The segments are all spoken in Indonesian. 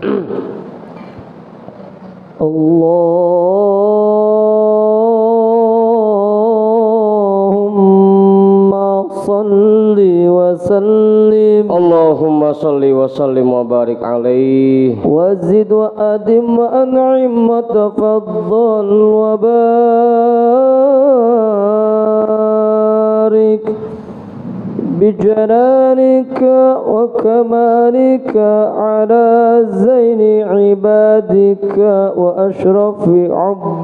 Allahumma salli wa sallim wa barik alaihi wa zid wa adim wa an'im wa tafaddal wa barik بجلالك وكمالك على زين عبادك وأشرف عبادك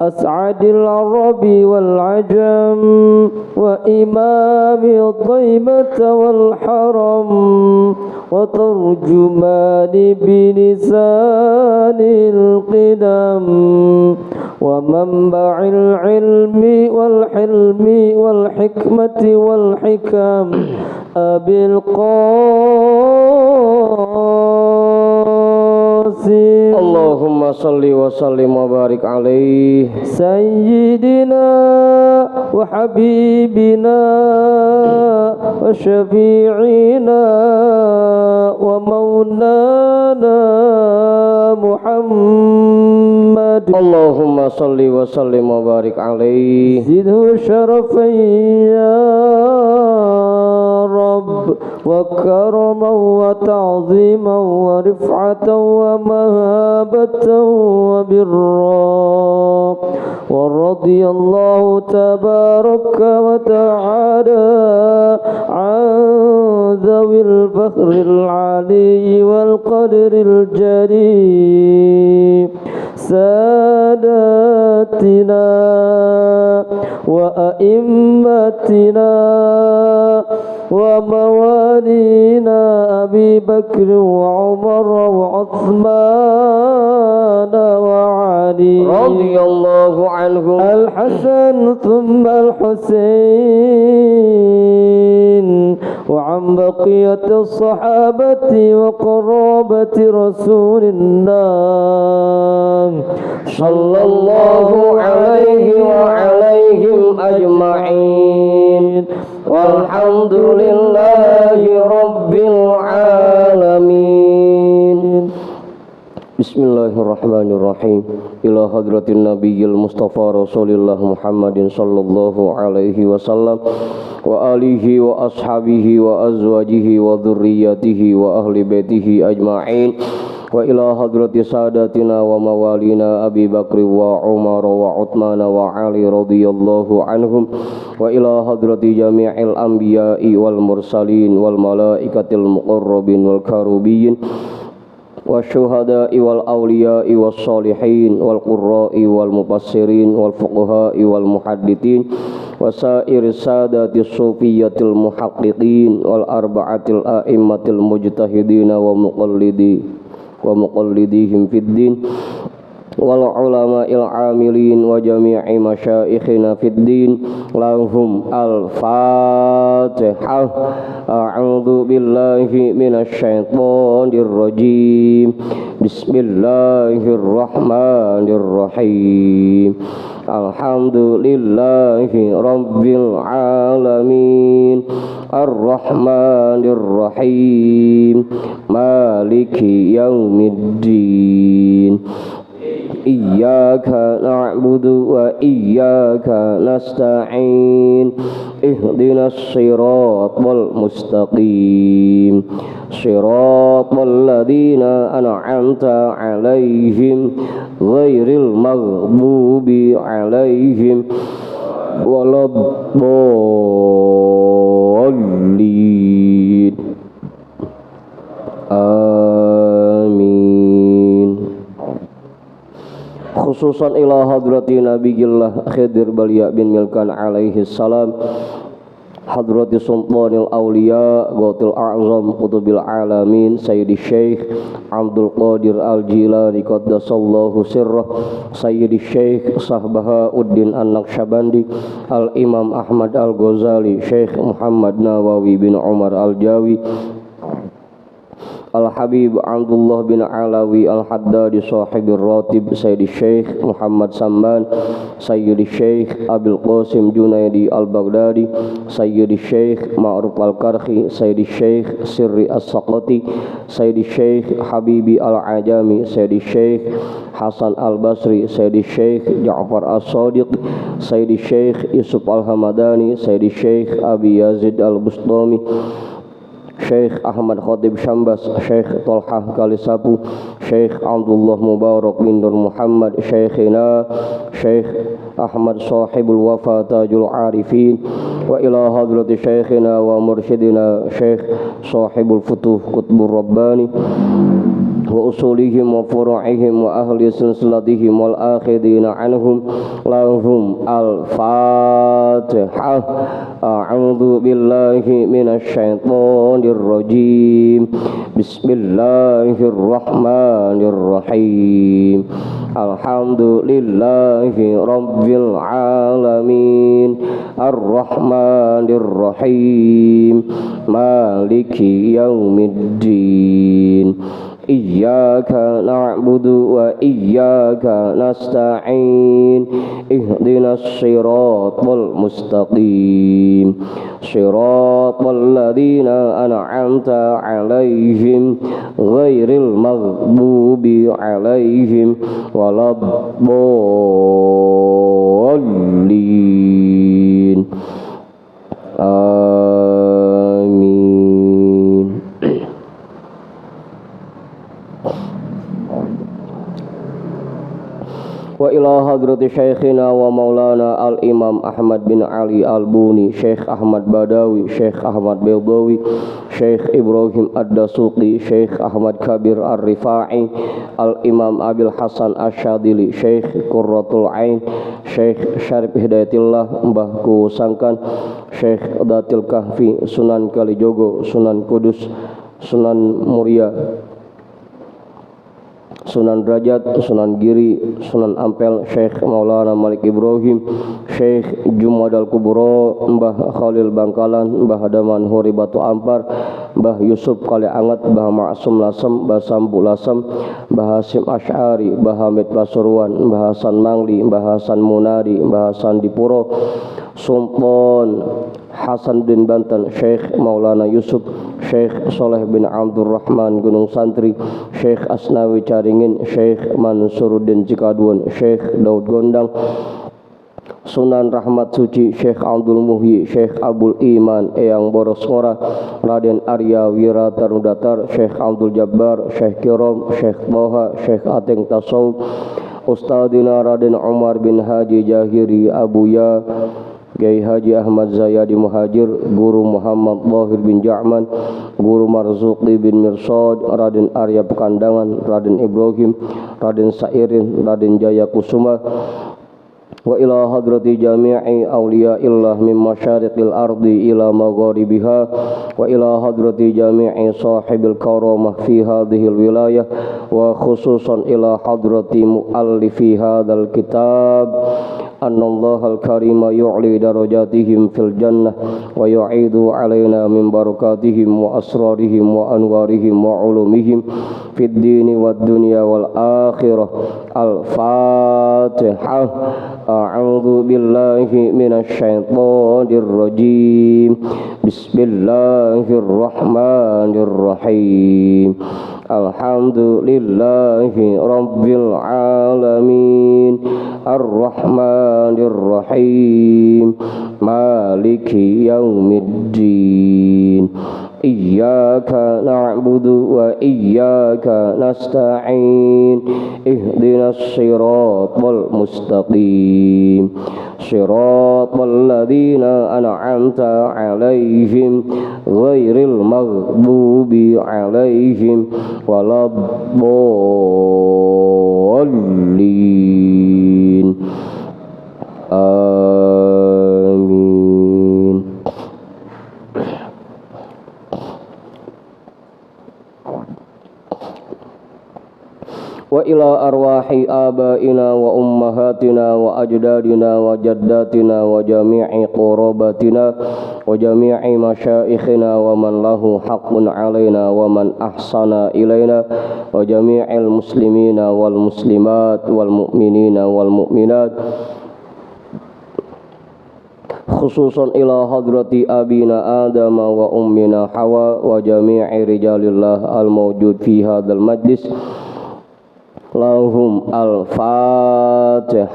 أسعد العرب والعجم وإمام الطيبة والحرم وترجمان بلسان القدم ومنبع العلم والحلم والحكمة والحكم أبي القاسم اللهم صل وسلم وبارك عليه سيدنا وحبيبنا وشفيعنا ومولانا محمد اللهم صل وسلم وبارك عليه زده شرفا يا رب وكرما وتعظيما ورفعة ومهابة وبرا ورضي الله تبارك وتعالى عن ذوي الفخر العلي والقدر الجليل ساداتنا وأئمتنا وموالينا أبي بكر وعمر وعثمان وعلي رضي الله عنهم الحسن ثم الحسين وعن بقية الصحابة وقرابة رسول الله صلى الله عليه وعليهم أجمعين والحمد لله رب العالمين. Bismillahirrahmanirrahim. Ila hadratin nabiyil mustafa rasulillah Muhammadin sallallahu alaihi wasallam wa alihi wa ashabihi wa azwajihi wa dhurriyyatihi wa ahli baitihi ajma'in wa ila hadrati sadatina wa mawalina Abi Bakri wa Umar wa Uthman wa Ali radhiyallahu anhum wa ila hadrati jami'il anbiya'i wal mursalin wal malaikatil muqarrabin wal karubiyin wasyuhada'i wal awliya'i was solihin wal qurra'i wal mufassirin wal fuqaha'i wal muhaddithin wasair sadatis sufiyatil muhaqqiqin wal arba'atil a'immatil mujtahidin wa muqallidihim fid din wal ulama'il amilin wa jami'i masyaikhina fid din lahum al-fatihah. A'udzu billahi minasy syaithanir rajim. Bismillahirrahmanirrahim. Alhamdulillahi rabbil alamin ar-rahmanir rahim maliki yaumiddin iyyaka na'budu wa iyyaka nasta'in ihdinas siratal mustaqim siratal ladzina an'amta 'alaihim ghairil maghdubi 'alaihim waladdallin. Amin. Khususan ila hadrati nabiyillah Khidir Balia bin Milkan alaihi salam, hadrati sultanil awliya Gautil a'zam qutubil alamin Sayyidi Syekh Abdul Qadir Al-Jilani qaddasallahu sirrah, Sayyidi Syekh Sahbahauddin An-Naqsyabandi, Al-Imam Ahmad Al-Ghazali, Syekh Muhammad Nawawi bin Umar Al-Jawi, Al-Habib Abdullah bin Alawi Al-Haddadi Sahibir Ratib Sayyidi Syekh Muhammad Samban Sayyidi Syekh Abil Qasim Junaidi Al-Baghdadi Sayyidi Syekh Ma'ruf Al-Karhi Sayyidi Syekh Sirri As-Saqati Sayyidi Syekh Habibi Al-Ajami Sayyidi Syekh Hasan Al-Basri Sayyidi Syekh Ja'far As-Sadiq Sayyidi Syekh Yusuf Al-Hamadani Sayyidi Syekh Abi Yazid Al-Bustami Syekh Ahmad Khatib Syambas, Syekh Tolhah Kalisapu, Syekh Abdullah Mubarak bin Nur Muhammad, Syekhina Syekh Ahmad Sahibul Wafa Tajul Arifin, wa ila hadrati Syekhina wa mursyidina Syekh Sahibul Futuh Qutbur Rabbani wa usulihim wa furu'ihim wa ahli silsilatihim wal akhidina anhum lahum al-fatihah. A'udhu billahi minasy syaithanir rajim. Bismillahirrahmanirrahim. Alhamdulillahi rabbil alamin. Ar-Rahmanir Rahim. Maliki yaumiddin. Iyyaka na'budu wa iyyaka nasta'in. Ihdinas siratal mustaqim. Siratal ladzina an'amta 'alaihim ghairil maghdubi 'alaihim waladdallin. Amin. Wa ila hadrati syekhina wa maulana al-imam Ahmad bin Ali al-Buni, Syekh Ahmad Badawi, Syekh Ahmad Baydawi, Syekh Ibrahim Ad-Dasuqi, Syekh Ahmad Kabir Ar-Rifa'i, al-imam Abil Hasan Asyadili, Syekh Qurratul Ain, Syekh Syarif Hidayatillah Mbahku Sangkan, Syekh Datil Kahfi, Sunan Kalijogo, Sunan Kudus, Sunan Muria, Sunan Derajat, Sunan Giri, Sunan Ampel, Syekh Maulana Malik Ibrahim, Syekh Jumadal Kubro, Mbah Khalil Bangkalan, Mbah Hadaman Huri Batu Ampar, Mbah Yusuf Kali Angat, Mbah Ma'asum Lasem, Mbah Sambu Lasem, Mbah Hasim Asy'ari, Mbah Hamid Pasuruan, Mbah Hasan Mangli, Mbah Hasan Munadi, Mbah Hasan Dipuro, Sultan Hasan bin Banten, Syekh Maulana Yusuf, Syekh Soleh bin Abdurrahman Gunung Santri, Syekh Asnawi Caringin, Syekh Mansuruddin Cikadun, Syekh Daud Gondang, Sunan Rahmat Suci, Syekh Abdul Muhyi, Syekh Abdul Iman Eyang Boros Ngora, Raden Arya Wiratarudatar, Syekh Abdul Jabbar, Syekh Kirom, Syekh Toha, Syekh Ateng Tasawuf, Ustadina Raden Umar bin Haji Jahiri Abuya, Kiai Haji Ahmad Zayadi Muhajir, Guru Muhammad Bahir bin Ja'man, Guru Marzuqi bin Mirsad, Raden Arya Pekandangan, Raden Ibrahim, Raden Sairin, Raden Jaya Kusuma, wa ila hadrati jami'i awliyaillah min masyariqil ardi ila magharibiha, wa ila hadrati jami'i sahibil karamah fi hadhil wilayah, wa khususan ila hadrati muallifi hadzal kitab annallaha al-karima yu'li darajatihim fil jannah wa yu'idu alaina min barakatihim wa asrarihim wa anwarihim wa ulumihim fid dini wad dunya wal akhirah. Al-Fatihah. A'udzu billahi minasy syaithanir rajim. Bismillahirrahmanirrahim. Alhamdulillahi rabbil alamin. Ar-Rahmanir Rahim. Maliki yaumiddin. Iyyaka na'budu wa iyyaka nasta'in. Ihdinas siratal mustaqim. Siratal ladzina an'amta 'alaihim ghairil maghdubi 'alaihim waladdallin. Amin. Wa ila arwahi abaina wa ummahatina wa ajdadina wa jaddatina wa jami'i qurabatina wa jami'i masyaikhina wa man lahu haqqun alaina wa man ahsana ilaina wa jami'il muslimina wal muslimat wal mu'minina wal mu'minat khususan ila hadrati abina Adam wa ummina Hawa wa jami'i rijalillah al-mawjud fi hadzal majlis lahum al-fatihah.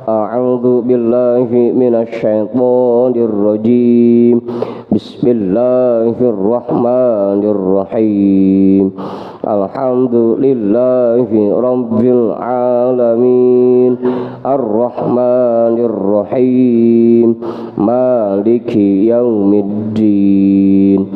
A'udzu billahi minasy syaithanir rajim. Bismillahirrahmanirrahim. Alhamdulillahi rabbil alamin. Ar-rahmanir rahim. Maliki yaumiddin.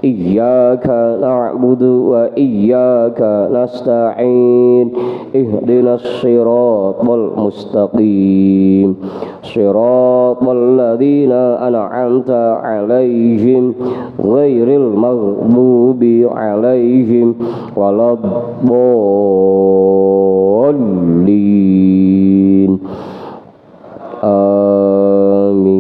Iyyaka na'budu wa iyyaka nasta'in. Ihdinas siratal mustaqim. Siratal ladzina an'amta 'alaihim ghairil maghdubi 'alaihim waladdallin. Amin.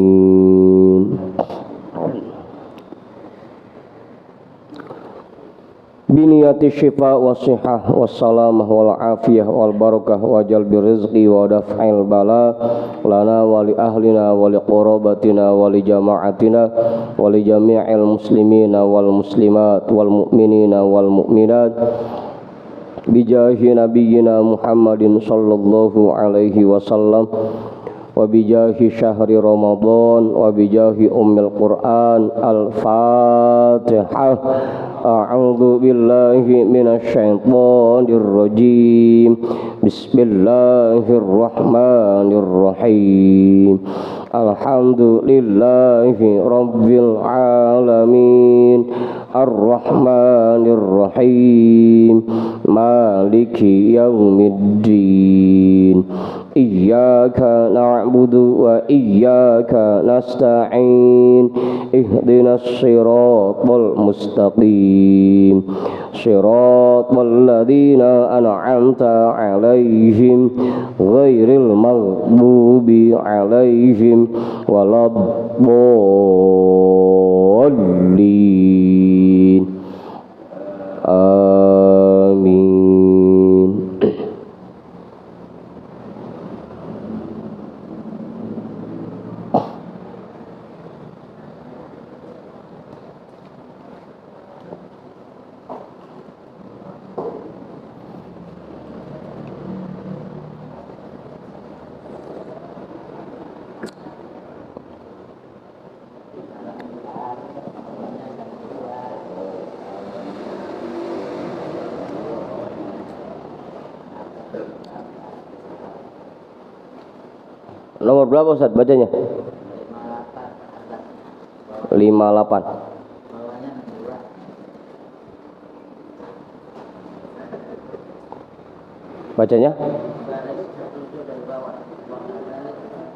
Biniyati syifa wa sihah wa salamah wal afiyah wal barakah wa jalbi rizqi wa daf'il bala lana wa li ahlina wa li qurabatina wa li jama'atina wa li jami'il muslimina wal muslimat wal mu'minina wal mu'minat bijahi nabiyyina Muhammadin sallallahu alaihi wasallam wa bijahi syahri Ramadan wa bijahi ummil Qur'an. Al-Fatihah. A'udzu billahi minasy syaithanir rajim. Bismillahirrahmanirrahim. Alhamdulillahi rabbil alamin. Ar-rahmanir rahim. Maliki yaumiddin. Iyyaka na'budu wa iyyaka nasta'in. Ihdinas siratal mustaqim. Siratal ladzina an'amta 'alaihim ghairil maghdubi 'alaihim waladdallin. Amin. Nomor berapa Ustaz bacanya? 58. Bacanya?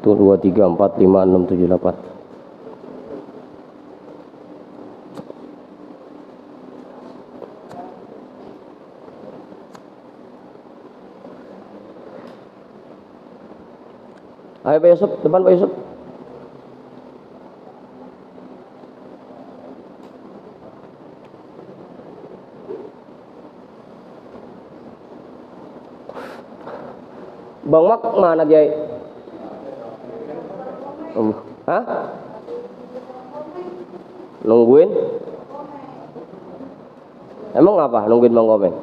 Tuh 2, 3, 4, 5, 6, 7, 8. Ayo Pak Yusuf, depan Pak Yusuf. Bang Mak mana Jai? Hah? Nungguin? Emang apa? Nungguin Bang Kopeng?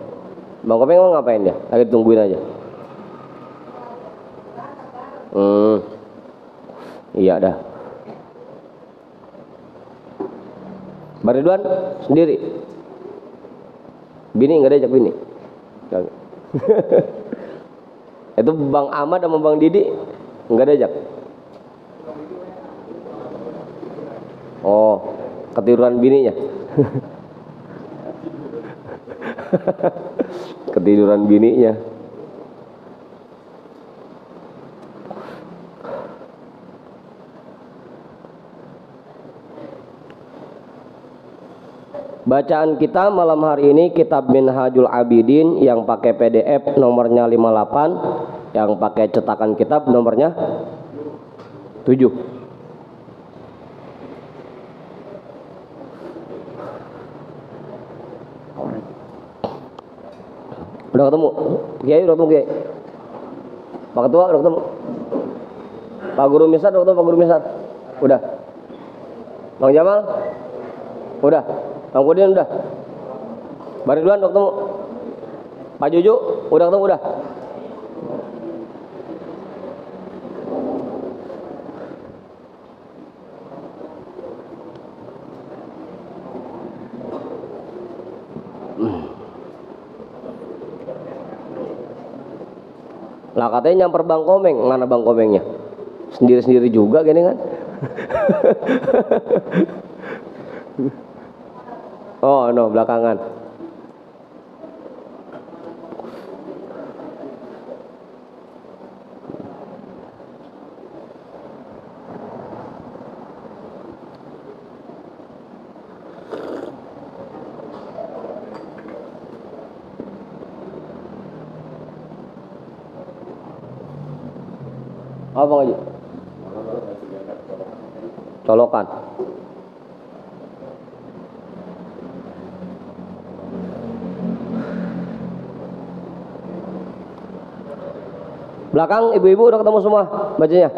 Bang Kopeng emang ngapain dia? Lagi tungguin aja. Iya dah. Bang Ridwan sendiri. Bini nggak diajak bini. Itu Bang Ahmad sama Bang Didi nggak diajak. Oh, ketiduran bininya. Ketiduran bininya. Bacaan kita malam hari ini kitab Minhajul Abidin yang pakai PDF nomornya 58, yang pakai cetakan kitab nomornya 7. Udah ketemu? Kiai udah ketemu Kiai? Pak Ketua udah ketemu? Pak Guru Misat udah ketemu Pak Guru Misat? Udah? Bang Jamal? Udah? Bang Kudin udah? Bang Ridwan udah ketemu? Pak Juju udah ketemu? Udah? Lah katanya nyamper Bang Komeng, mana Bang Komengnya? Sendiri-sendiri juga gini kan? Oh no, belakangan. Apa ngaji? Colokan. Belakang ibu-ibu udah ketemu semua bacanya?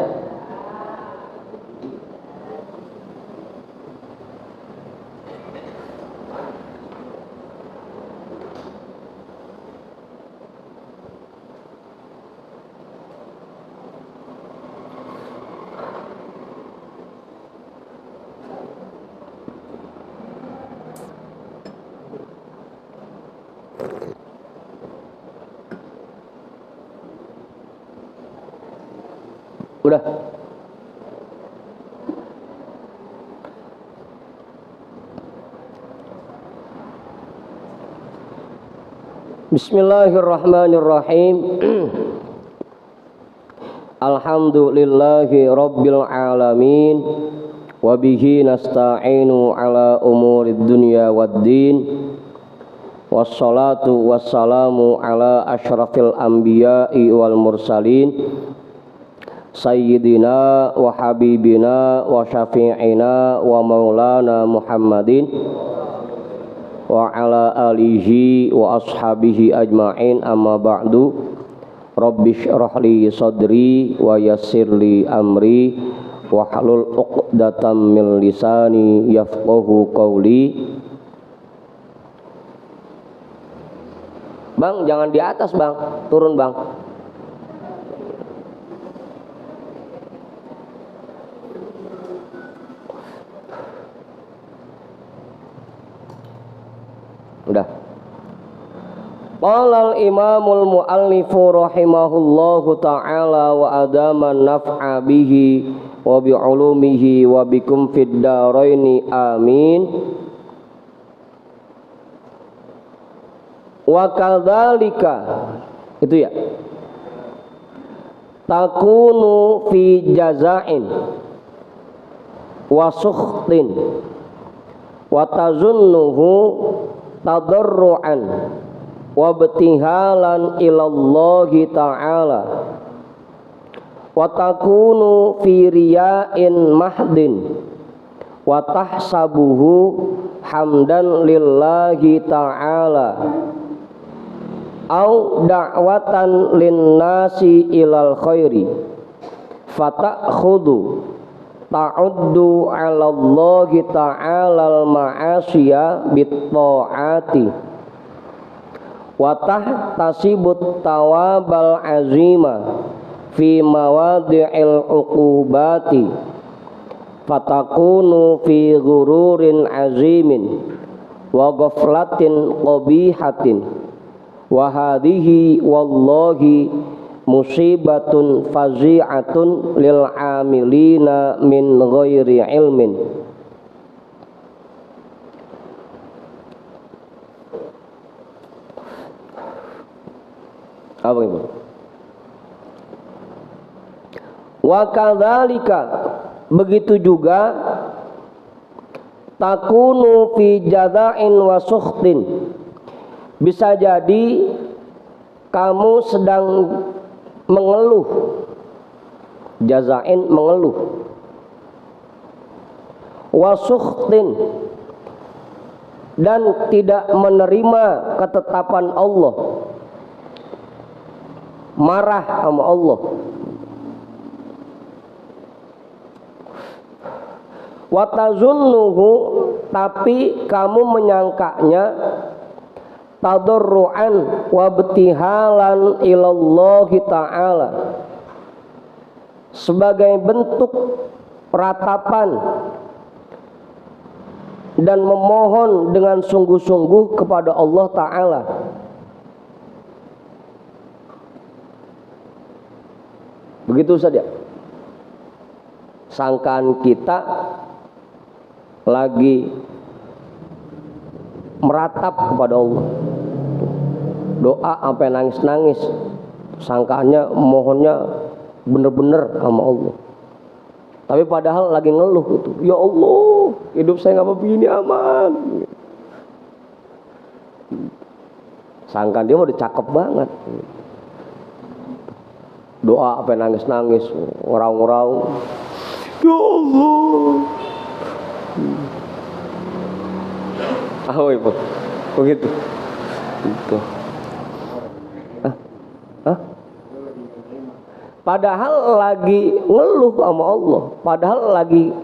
Udah. Bismillahirrahmanirrahim. Alhamdulillahi rabbil alamin. Wa bihi nasta'inu ala umurid dunya waddin. Wassalatu wassalamu ala asyrafil anbiya'i wal mursalin. Sayyidina wa habibina wa syafi'ina wa maulana Muhammadin wa ala alihi wa ashabihi ajma'in, amma ba'du. Rabbi shrah li sadri wa yassir li amri wa hlul 'uqdatam min lisani yafqahu qawli. Bang, jangan di atas bang, turun bang. Udah. Qala al-imamul muallifu rahimahullahu ta'ala wa adama naf'a bihi wa bi ulumihi wa bikum fid daraini amin. Wa kadzalika, itu ya, takunu fi jaza'in wa sukhtin wa tazunnuhu tadarru'an wa btihalan ilallahi ta'ala wa takunu fi riya'in mahdin wa tahsabuhu hamdan lillahi ta'ala au da'watan linnasi ilal khairi fatakhudhu ta'uddu 'ala Allahi ta'ala al-ma'asiya bit-ta'ati wa tahtasibut tawabal azima fi mawadi'il uqubati fatakunu fi ghururin azimin wa ghaflatin qabihatin wa hadhihi wallahi musibatun fazi'atun lil amilina min ghairi ilmin. Apa itu? Wa kadzalika, begitu juga takunu fi jaza'in wa sukhtin, bisa jadi kamu sedang mengeluh, jaza'in mengeluh, wa sukhtin dan tidak menerima ketetapan Allah, marah sama Allah. Wa tazunnuhu, tapi kamu menyangkanya, tadarruan wa ibtihalan ilallahi ta'ala, sebagai bentuk ratapan dan memohon dengan sungguh-sungguh kepada Allah Ta'ala. Begitu saja. Sangkaan kita lagi meratap kepada Allah, doa sampai nangis-nangis, sangkaannya mohonnya bener-bener sama Allah, tapi padahal lagi ngeluh gitu, ya Allah hidup saya nggak begini aman. Sangkaan dia udah cakep banget, doa sampai nangis-nangis, ngeraung-ngeraung, ya Allah. Apa begitu? Itu. Padahal lagi ngeluh sama Allah, padahal lagi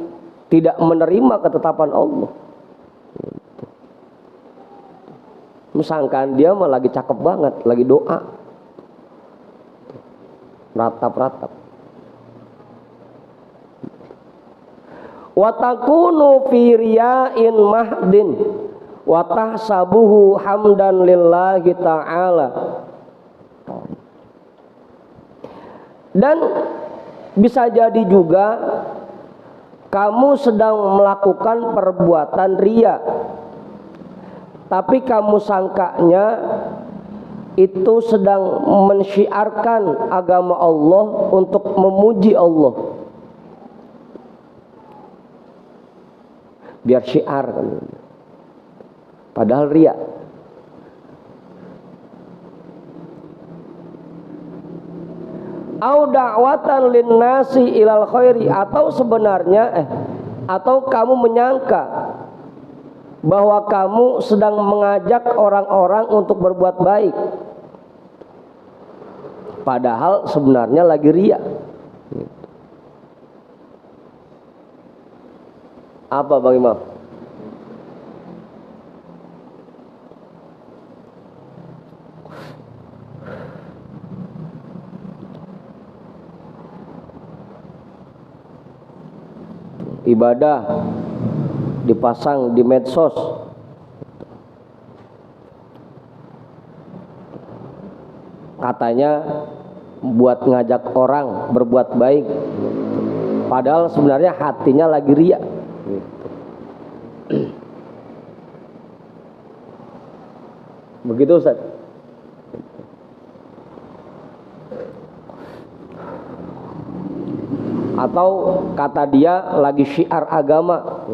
tidak menerima ketetapan Allah. Sangkaan dia mah lagi cakep banget, lagi doa, ratap-ratap. Wa takunu fi riya'in mahdin wa tahsabuhu hamdan lillahi ta'ala. Dan bisa jadi juga kamu sedang melakukan perbuatan riya, tapi kamu sangkanya itu sedang mensyiarkan agama Allah untuk memuji Allah, biar syiar kan. Padahal riya. Au da'watan linnasi ilal khairi, atau sebenarnya atau kamu menyangka bahwa kamu sedang mengajak orang-orang untuk berbuat baik, padahal sebenarnya lagi riya. Apa Bang Imam? Ibadah dipasang di medsos, katanya buat ngajak orang berbuat baik, padahal sebenarnya hatinya lagi riya. Begitu Ustaz. Atau kata dia lagi syiar agama,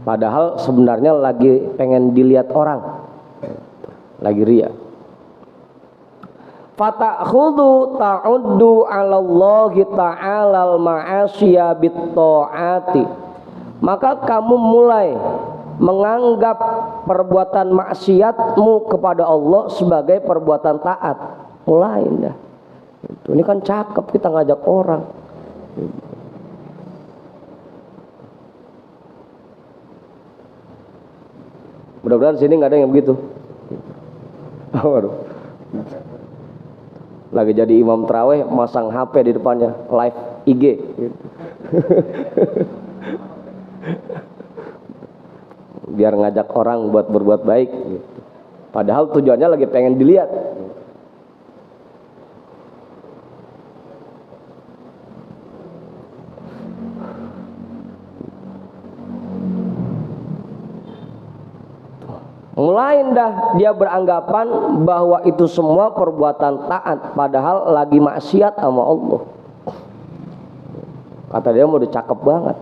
padahal sebenarnya lagi pengen dilihat orang, lagi riya. Fatakhudhu ta'uddu 'ala Allahi ta'ala al-ma'asiya bit-ta'ati, maka kamu mulai menganggap perbuatan maksiatmu kepada Allah sebagai perbuatan taat. Mulai dah. Ini kan cakep kita ngajak orang. Mudah-mudahan sini nggak ada yang begitu. Lagi jadi imam tarawih masang HP di depannya, live IG. Biar ngajak orang buat berbuat baik. Padahal tujuannya lagi pengen dilihat. Mulai dah dia beranggapan bahwa itu semua perbuatan taat, padahal lagi maksiat sama Allah. Kata dia mau udah cakep banget.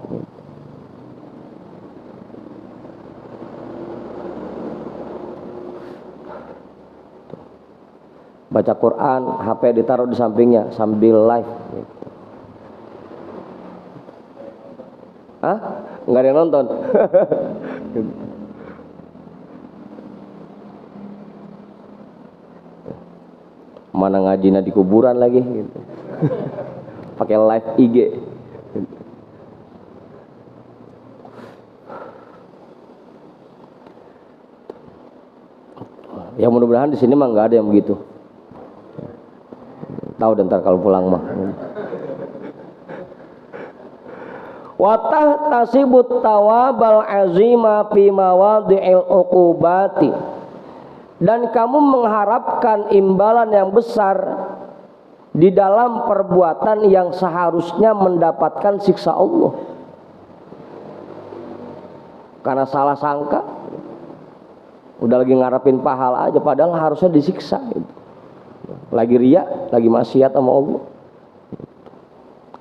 Baca Quran, HP ditaruh di sampingnya sambil live. Hah? Nggak ada yang nonton. mana ngajina di kuburan lagi gitu. Pakai live IG. Ya mudah-mudahan di sini mah nggak ada yang begitu. Tahu ntar kalau pulang mah. Watah tasibut tawabal azima fi mawadhi'il uqubati, dan kamu mengharapkan imbalan yang besar di dalam perbuatan yang seharusnya mendapatkan siksa Allah karena salah sangka, udah lagi ngarepin pahala aja padahal harusnya disiksa gitu. Lagi riya, lagi maksiat sama Allah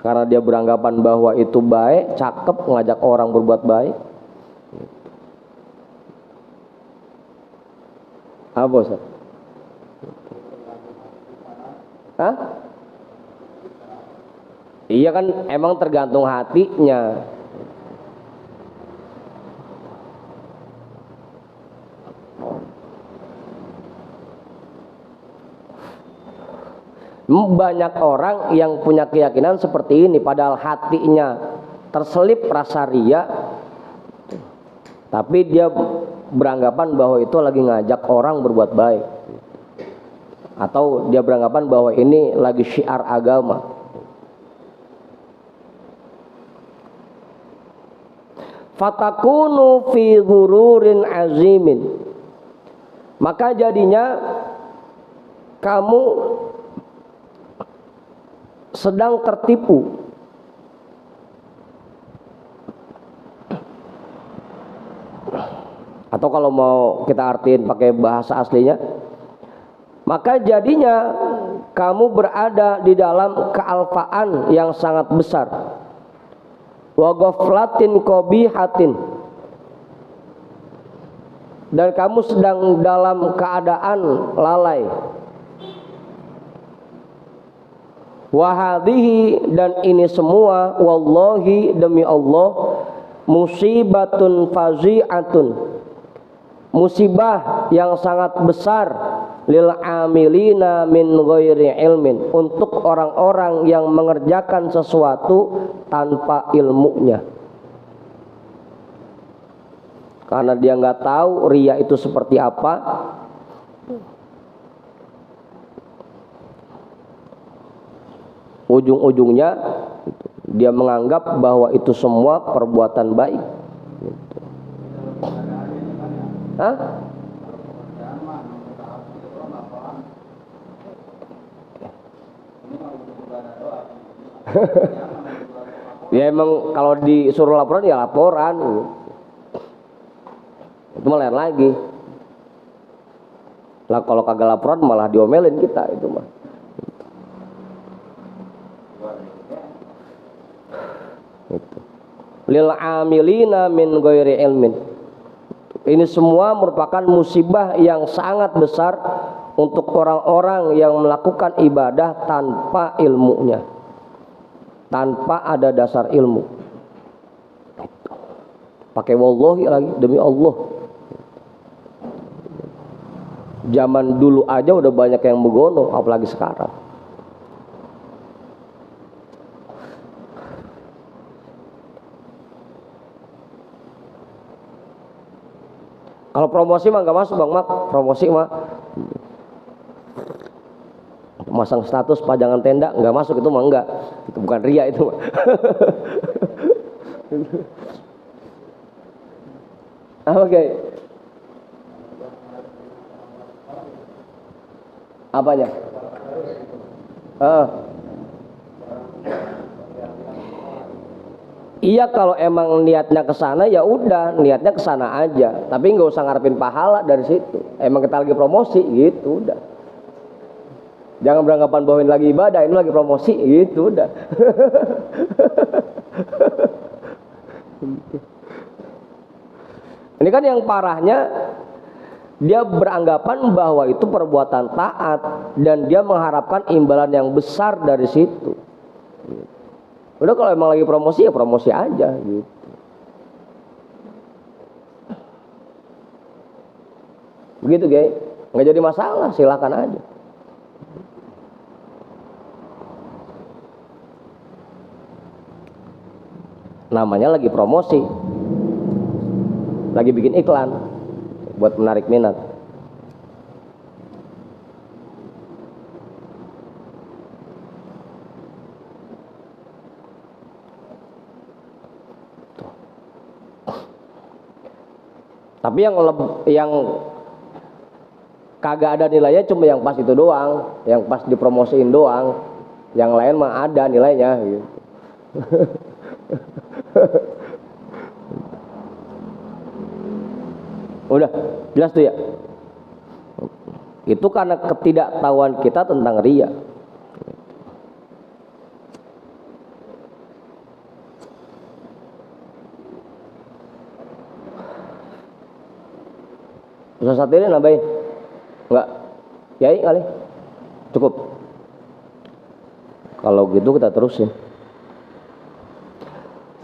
karena dia beranggapan bahwa itu baik, cakep, ngajak orang berbuat baik. Apa Ustaz? Hah? Iya kan emang tergantung hatinya. Banyak orang yang punya keyakinan seperti ini padahal hatinya terselip rasa riya, tapi dia beranggapan bahwa itu lagi ngajak orang berbuat baik, atau dia beranggapan bahwa ini lagi syiar agama. Fatakunu fi ghururin azimin, maka jadinya kamu sedang tertipu atau kalau mau kita artiin pakai bahasa aslinya, maka jadinya kamu berada di dalam kealfaan yang sangat besar, wa ghaflatin qabihatin, dan kamu sedang dalam keadaan lalai. Wahadihi, dan ini semua, wallahi demi Allah, musibatun fazi'atun, musibah yang sangat besar, lil amilina min ghairi ilmin, untuk orang-orang yang mengerjakan sesuatu tanpa ilmunya. Karena dia nggak tahu riya itu seperti apa, ujung-ujungnya dia menganggap bahwa itu semua perbuatan baik. Hah? Ya emang kalau disuruh laporan ya laporan, itu malah lain lagi. Lah kalau kagak laporan malah diomelin kita, itu mah. Lil amilina min ghairi ilmin, ini semua merupakan musibah yang sangat besar untuk orang-orang yang melakukan ibadah tanpa ilmunya, tanpa ada dasar ilmu. Pakai wallahi lagi, demi Allah. Zaman dulu aja udah banyak yang begono, apalagi sekarang. Kalau promosi mah nggak masuk Bang Mak, promosi mah masang status pajangan tenda nggak masuk, itu mah enggak, itu bukan ria itu mah. Oke. Apanya? Iya, kalau emang niatnya ke sana ya udah, niatnya ke sana aja, tapi nggak usah ngarepin pahala dari situ. Emang kita lagi promosi gitu, udah. Jangan beranggapan bahwa ini lagi ibadah, ini lagi promosi gitu, udah. Ini kan yang parahnya, dia beranggapan bahwa itu perbuatan taat dan dia mengharapkan imbalan yang besar dari situ. Udah, kalau emang lagi promosi ya promosi aja gitu. Begitu guys, nggak jadi masalah, silakan aja. namanya lagi promosi, lagi bikin iklan buat menarik minat. Tapi yang kagak ada nilainya cuma yang pas itu doang, yang pas dipromosiin doang, yang lain mah ada nilainya gitu. Udah jelas tuh ya. Itu karena ketidaktahuan kita tentang riya. Bisa satu ini nambahin? Enggak? Yai kali? Cukup? Kalau gitu kita terusin.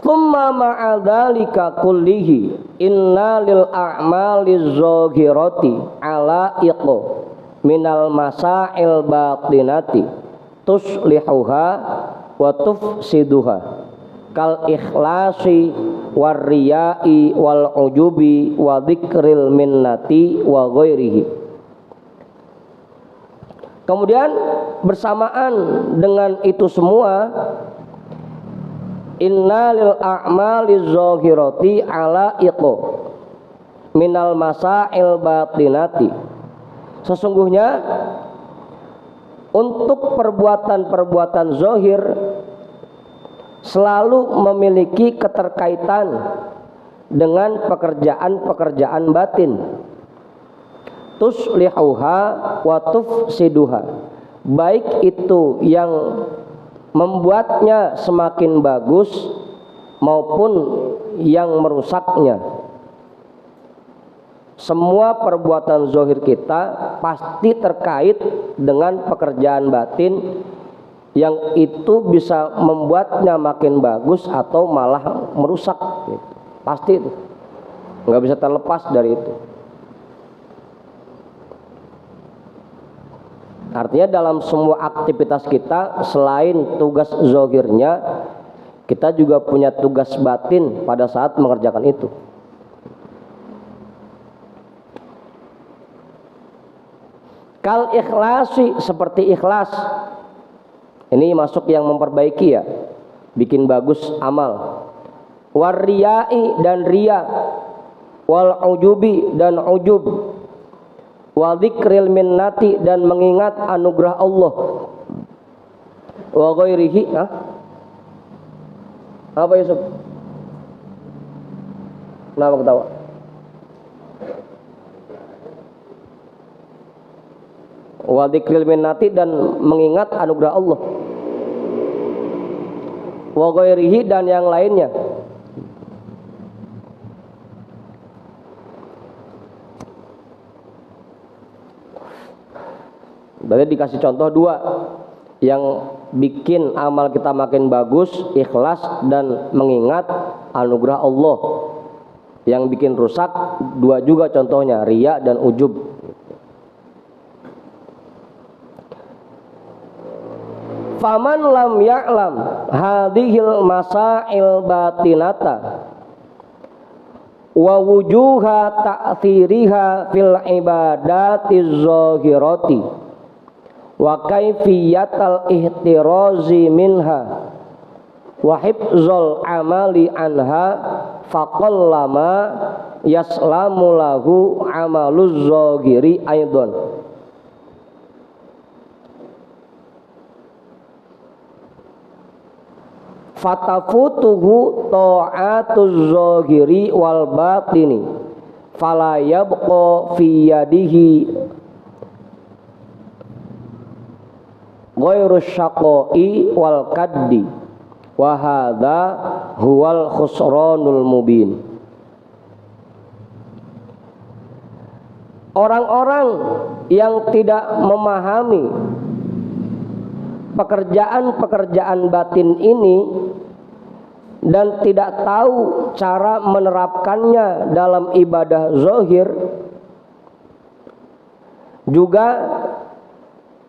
Tsumma ma'adzalika kullihi inna lil a'mali zahirati ala iqo minal masail batinati tuslihuha wa tufsiduha kal ikhlasi warriyai wal ujubi wa dzikril minnati wa ghairihi. Kemudian bersamaan dengan itu semua, inna lil a'mali zahirati ala iqo minal masail batinati, sesungguhnya untuk perbuatan-perbuatan zahir selalu memiliki keterkaitan dengan pekerjaan-pekerjaan batin. Tuslihuha wa tufsiduha, baik itu yang membuatnya semakin bagus maupun yang merusaknya. Semua perbuatan zahir kita pasti terkait dengan pekerjaan batin yang itu bisa membuatnya makin bagus atau malah merusak gitu. Pasti itu nggak bisa terlepas dari itu. Artinya dalam semua aktivitas kita selain tugas zahirnya, kita juga punya tugas batin pada saat mengerjakan itu. Kal ikhlasi, seperti ikhlas. Ini masuk yang memperbaiki ya, bikin bagus amal. Warriyai, dan riya. Wal ujubi, dan ujub. Wa dzikril minnati, dan mengingat anugerah Allah. Wa ghairihi. Apa Yusuf? Kenapa ketawa? Wa dzikril minnati, dan mengingat anugerah Allah. Wa ghairihi, dan yang lainnya. Berarti dikasih contoh dua yang bikin amal kita makin bagus, ikhlas dan mengingat anugerah Allah. Yang bikin rusak dua juga contohnya, riya dan ujub. Faman lam ya'lam hadhil masail batinata wa wujuha ta'thiriha fil ibadatiz zahirati wa kaifiyatal ihtirazi minha wa hifzul amali anha faqallama yaslamu lahu amaluz zahiri aidan. Fatafutuhu ta'atuz zahiri wal batini fala yabqa fi yadihi ghairu syaqai wal kaddi wa hadza huwal khusranul mubin. Orang-orang yang tidak memahami pekerjaan-pekerjaan batin ini dan tidak tahu cara menerapkannya dalam ibadah zahir, juga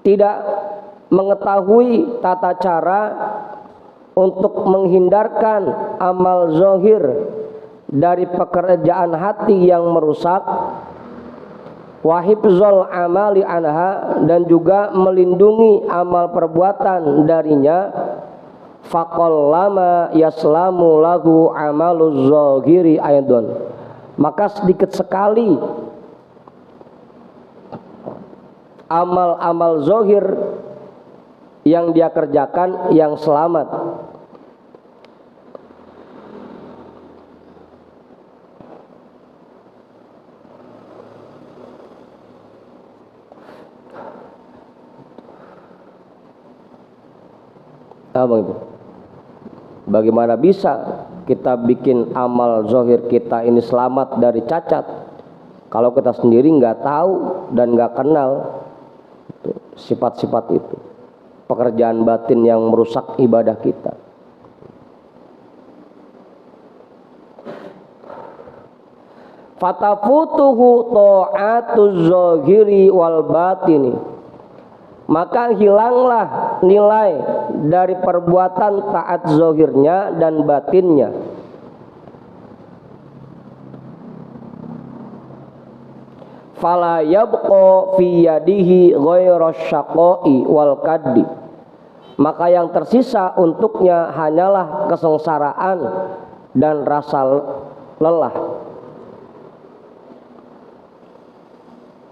tidak mengetahui tata cara untuk menghindarkan amal zahir dari pekerjaan hati yang merusak, wa hifzul amali anha, dan juga melindungi amal perbuatan darinya, faqallama yaslamu lahu amaluz zahiri aidon, maka sedikit sekali amal-amal zahir yang dia kerjakan yang selamat. Bang Ibu, bagaimana bisa kita bikin amal zahir kita ini selamat dari cacat kalau kita sendiri nggak tahu dan nggak kenal sifat-sifat itu, pekerjaan batin yang merusak ibadah kita. Fatafutuhu ta'atuz zahiri wal batini, maka hilanglah nilai dari perbuatan taat zahirnya dan batinnya. Fala yabqa fi yadihi ghairas syaqai wal kaddi, maka yang tersisa untuknya hanyalah kesengsaraan dan rasa lelah.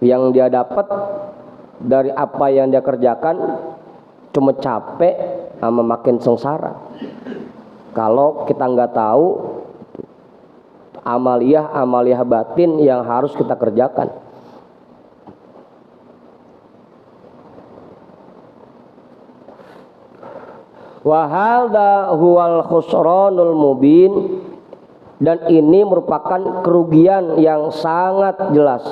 Yang dia dapat dari apa yang dia kerjakan cuma capek sama makin sengsara. Kalau kita nggak tahu amaliyah batin yang harus kita kerjakan. Wa hadza huwal khusranul mubin, dan ini merupakan kerugian yang sangat jelas.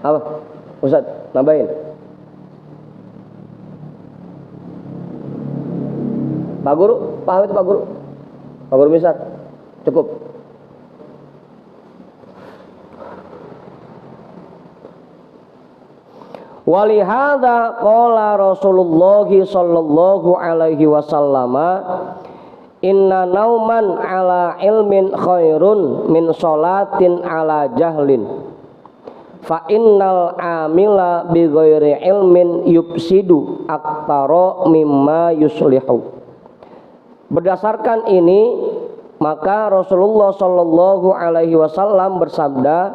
Apa? Ustaz, nambahin. Pak Guru, paham itu Pak Guru? Pak Guru misal, cukup. Walihada qala Rasulullah sallallahu alaihi wasallam, inna nauman ala ilmin khairun min sholatin ala jahlin. Fa innal amila bi ghairi ilmin yufsidu aktsara mimma yuslihu. Berdasarkan ini, maka Rasulullah sallallahu alaihi wasallam bersabda,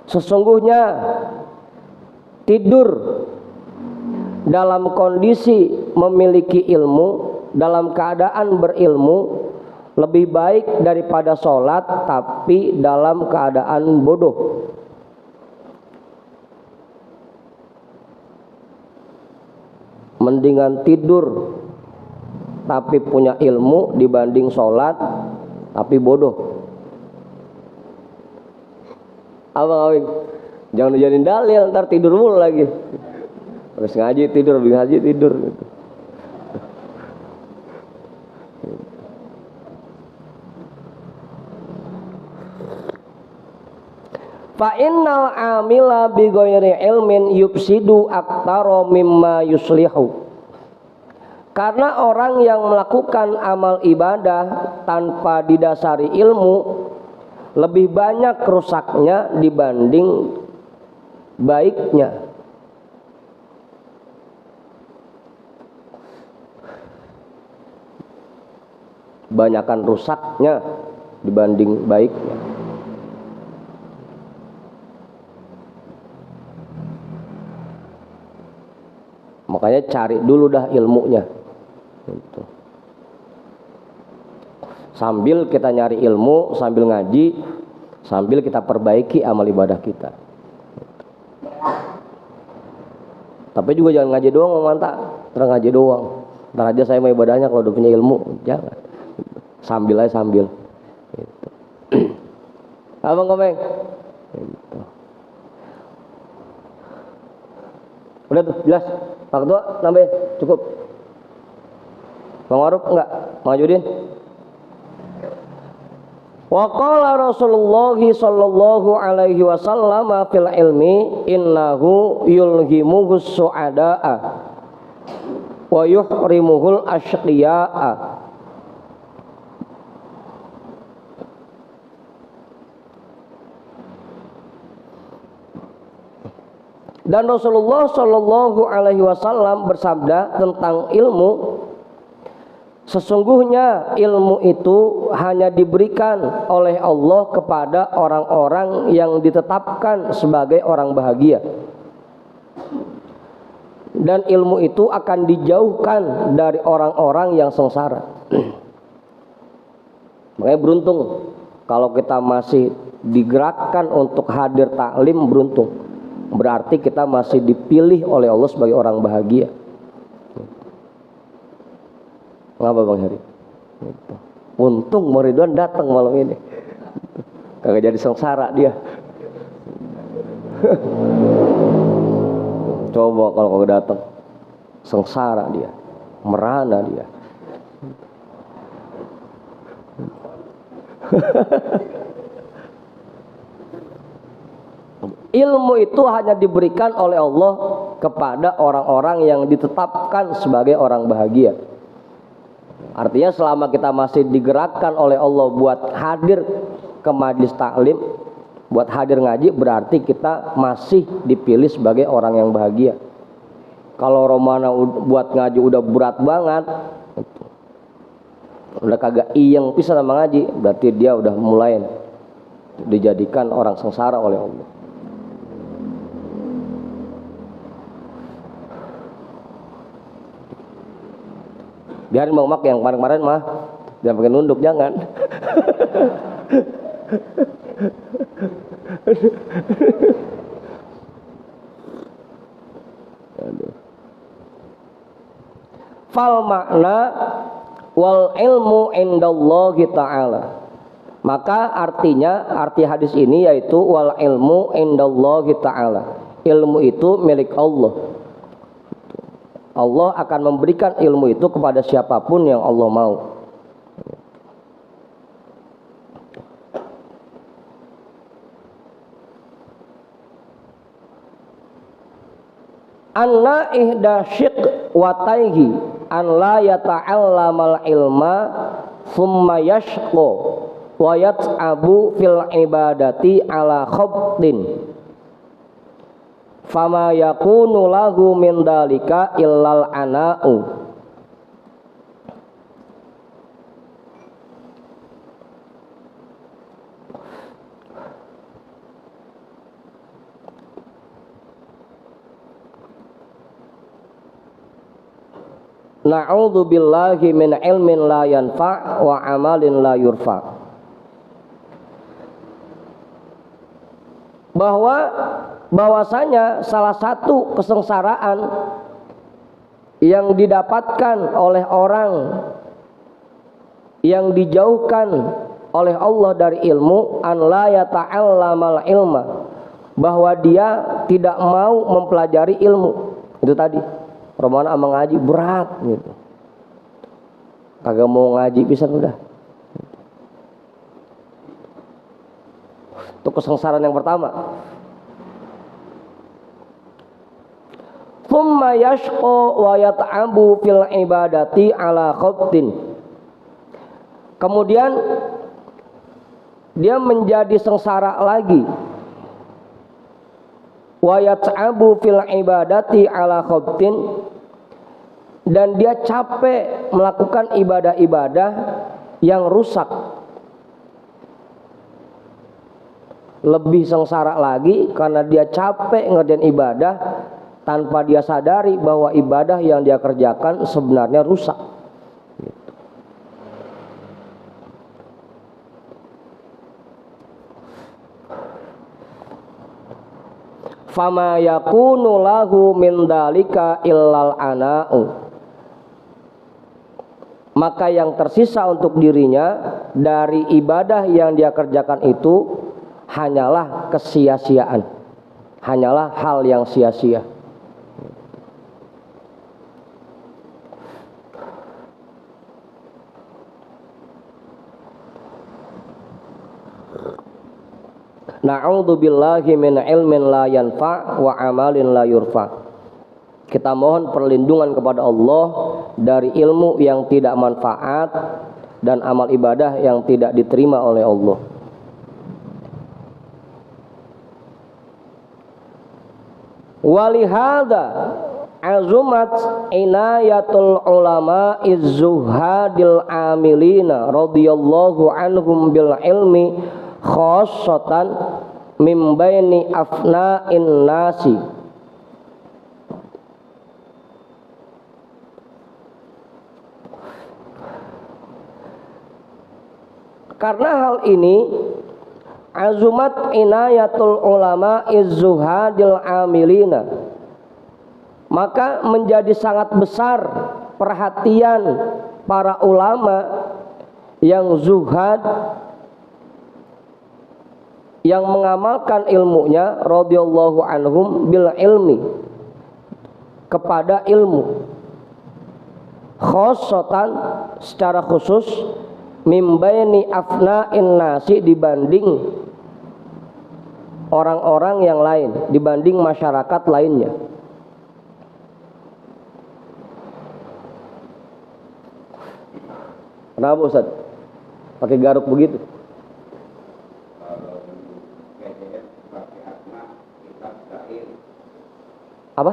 sesungguhnya tidur dalam kondisi memiliki ilmu, dalam keadaan berilmu, lebih baik daripada sholat tapi dalam keadaan bodoh. Mendingan tidur tapi punya ilmu dibanding sholat tapi bodoh. Abang, jangan dijadiin dalil, ntar tidur mulu lagi. Habis ngaji tidur, habis ngaji tidur gitu. Fa innal amila bi ghairi ilmin yufsidu aktsara mimma yuslihu. Karena orang yang melakukan amal ibadah tanpa didasari ilmu lebih banyak rusaknya dibanding baiknya. Banyakan rusaknya dibanding baiknya. Makanya cari dulu dah ilmunya. Gitu. Sambil kita nyari ilmu, sambil ngaji, sambil kita perbaiki amal ibadah kita. Tapi juga jangan ngaji doang, mantap. Terus ngaji doang. Ntar aja saya mau ibadahnya kalau udah punya ilmu, jangan. Sambil aja sambil. Gitu. Abang Komeng. Gitu. Udah tuh jelas. Pak Ketua nambahin cukup. Bang Aruf enggak? Bang Judin? Wa qala Rasulullah sallallahu alaihi wasallam fil ilmi innahu yulhimuhus su'ada'a wa yuhrimuhul ashqiya'a. Dan Rasulullah sallallahu alaihi wasallam bersabda tentang ilmu, sesungguhnya ilmu itu hanya diberikan oleh Allah kepada orang-orang yang ditetapkan sebagai orang bahagia. Dan ilmu itu akan dijauhkan dari orang-orang yang sengsara. Makanya beruntung kalau kita masih digerakkan untuk hadir taklim, beruntung. Berarti kita masih dipilih oleh Allah sebagai orang bahagia. Ngapa Bang Heri? Untung Mau Ridwan datang malam ini, kagak jadi sengsara dia. Coba kalau kagak datang, sengsara dia, merana dia. Ilmu itu hanya diberikan oleh Allah kepada orang-orang yang ditetapkan sebagai orang bahagia. Artinya selama kita masih digerakkan oleh Allah buat hadir ke majelis taklim, buat hadir ngaji, berarti kita masih dipilih sebagai orang yang bahagia. Kalau Romana buat ngaji udah berat banget, udah kagak iyeng pisah sama ngaji, berarti dia udah mulai dijadikan orang sengsara oleh Allah. Biarin Bang Mak yang kemarin-kemarin mah jangan pakai nunduk, jangan. Fal makna wal ilmu indallahi ta'ala. Maka arti hadis ini yaitu wal ilmu indallahi ta'ala. Ilmu itu milik Allah. Allah akan memberikan ilmu itu kepada siapapun yang Allah mau. Anna ihda shiqwataihi an la yata'allamal ilma thumma yashqa wa yat'abu fil ibadati ala khabtin fama yakunu lahu min dalika illal ana'u. Na'udzu billahi min ilmin la yanfa' wa amalin la yurfa'. Bahwasanya salah satu kesengsaraan yang didapatkan oleh orang yang dijauhkan oleh Allah dari ilmu, an la yata'allamal ilma, bahwa dia tidak mau mempelajari ilmu. Itu tadi Romana ama ngaji berat gitu, kagak mau ngaji pisan udah. Itu kesengsaraan yang pertama. Thumma yashqa wa yata'abu fil ibadati ala khabtin. Kemudian dia menjadi sengsara lagi. Wa yata'abu fil ibadati ala khabtin, dan dia capek melakukan ibadah-ibadah yang rusak. Lebih sengsara lagi karena dia capek ngerjain ibadah tanpa dia sadari bahwa ibadah yang dia kerjakan sebenarnya rusak. Fama yakunu lahu min dalika illal ana'u. Maka yang tersisa untuk dirinya dari ibadah yang dia kerjakan itu hanyalah kesia-siaan, hanyalah hal yang sia-sia. Na'udzubillahi min ilmin la yanfa' wa amalin la yurfa. Kita mohon perlindungan kepada Allah dari ilmu yang tidak manfaat dan amal ibadah yang tidak diterima oleh Allah. Walihada azumat inayatul ulama izzuhadil amilina radhiyallahu anhum bil ilmi khassatan min baini afna'in nasi. Karena hal ini azumat inayatul ulama izzuhadil amilina, maka menjadi sangat besar perhatian para ulama yang zuhad, yang mengamalkan ilmunya radhiyallahu anhum bil ilmi, kepada ilmu, khosotan secara khusus, mimbaini afna'in nasi, dibanding orang-orang yang lain, dibanding masyarakat lainnya. Kenapa Ustaz? Pakai garuk begitu? Apa?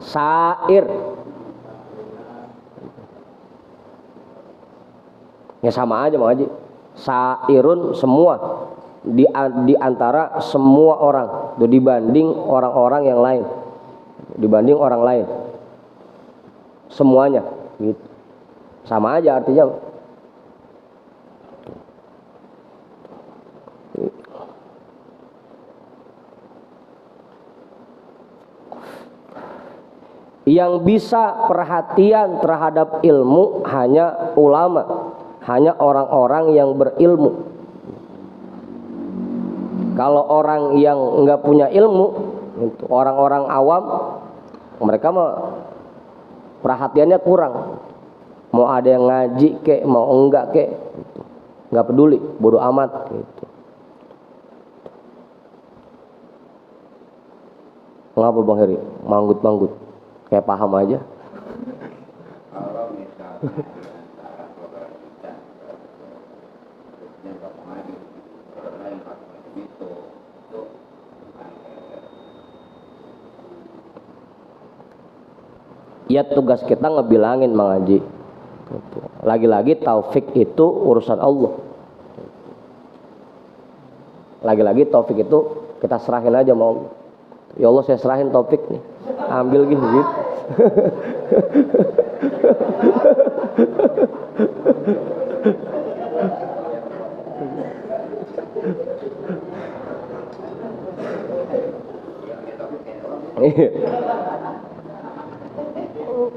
Sair. Ya sama aja Mang Haji. Sairun semua, di antara semua orang, dibanding orang-orang yang lain, dibanding orang lain, semuanya gitu. Sama aja artinya. Yang bisa perhatian terhadap ilmu hanya ulama, hanya orang-orang yang berilmu. Kalau orang yang enggak punya ilmu, orang-orang awam, mereka mah perhatiannya kurang. Mau ada yang ngaji kek, mau enggak kek, enggak peduli, bodoh amat gitu. Ngapa Bang Heri? Manggut-manggut, kayak paham aja. Kalau misalnya ya tugas kita ngebilangin Mang Haji. Lagi-lagi taufik itu urusan Allah. Lagi-lagi taufik itu kita serahin aja sama Allah. Ya Allah, saya serahin taufik nih. Ambil gitu.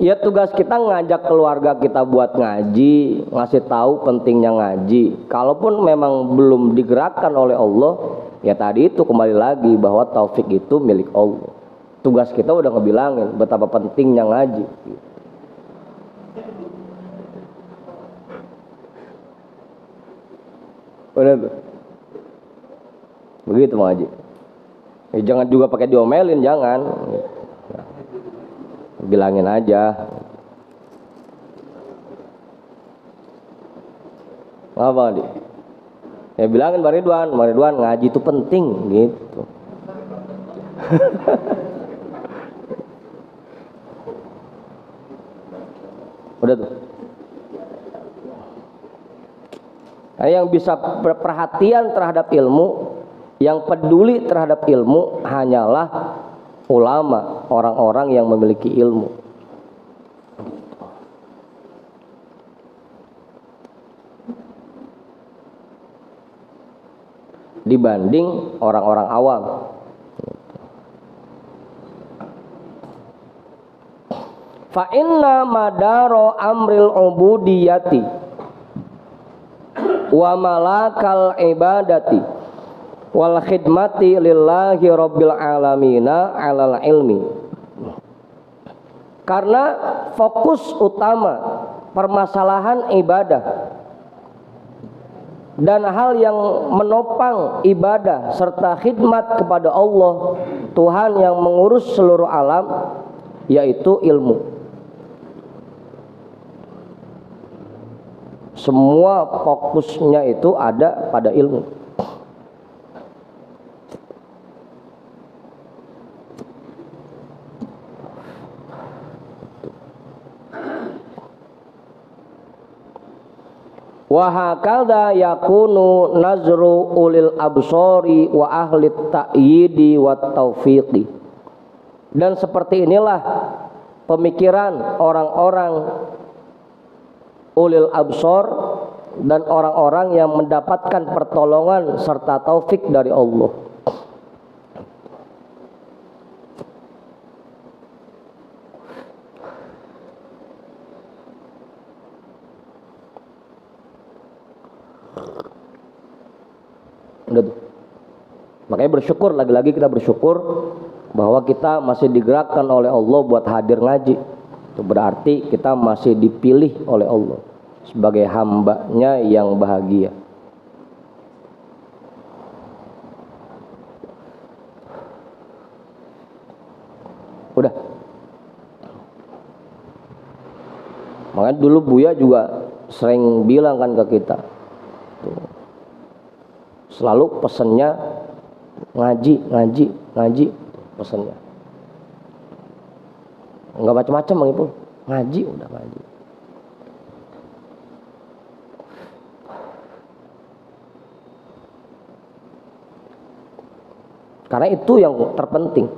Ya tugas kita ngajak keluarga kita buat ngaji, ngasih tahu pentingnya ngaji. Kalaupun memang belum digerakkan oleh Allah, ya tadi itu kembali lagi bahwa taufik itu milik Allah. Tugas kita udah ngebilangin betapa pentingnya ngaji. Udah tuh. Begitu Mang Haji. Ya, jangan juga pakai diomelin, jangan. Bilangin aja. Apa nih? Ya bilangin Bang Ridwan ngaji itu penting gitu. Udah tuh. Nah, yang bisa perhatian terhadap ilmu, yang peduli terhadap ilmu hanyalah ulama, orang-orang yang memiliki ilmu. Dibanding orang-orang awam. Fa inna madaro amril ubudiyati wa malakal ibadati wal khidmati lillahi rabbil alamina alal ilmi. Karena fokus utama permasalahan ibadah dan hal yang menopang ibadah serta khidmat kepada Allah Tuhan yang mengurus seluruh alam, yaitu ilmu. Semua fokusnya itu ada pada ilmu. Wa hakadha yakunu nazru ulil absori wa ahli ta'yidi wa taufiqi. Dan seperti inilah pemikiran orang-orang ulil absor dan orang-orang yang mendapatkan pertolongan serta taufik dari Allah. Udah tuh. Makanya bersyukur, lagi-lagi kita bersyukur bahwa kita masih digerakkan oleh Allah buat hadir ngaji. Itu berarti kita masih dipilih oleh Allah sebagai hambanya yang bahagia. Udah. Makanya dulu Buya juga sering bilang kan ke kita, selalu pesennya ngaji pesennya, nggak macam-macam Bang Ipul, ngaji udah ngaji. Karena itu yang terpenting,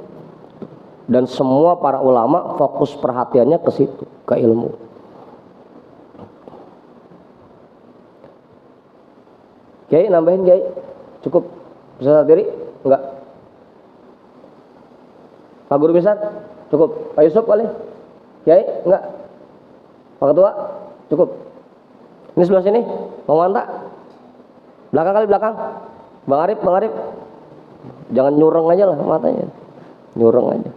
dan semua para ulama fokus perhatiannya ke situ, ke ilmu. Kiai nambahin Kiai, cukup bisa sendiri? Enggak. Pak Guru bisa? Cukup. Pak Yusuf kali? Kiai? Enggak. Pak Ketua? Cukup. Ini sebelah sini, mau mantap? Belakang kali, belakang. Bang Arif. Jangan nyureng aja lah matanya. Nyureng aja.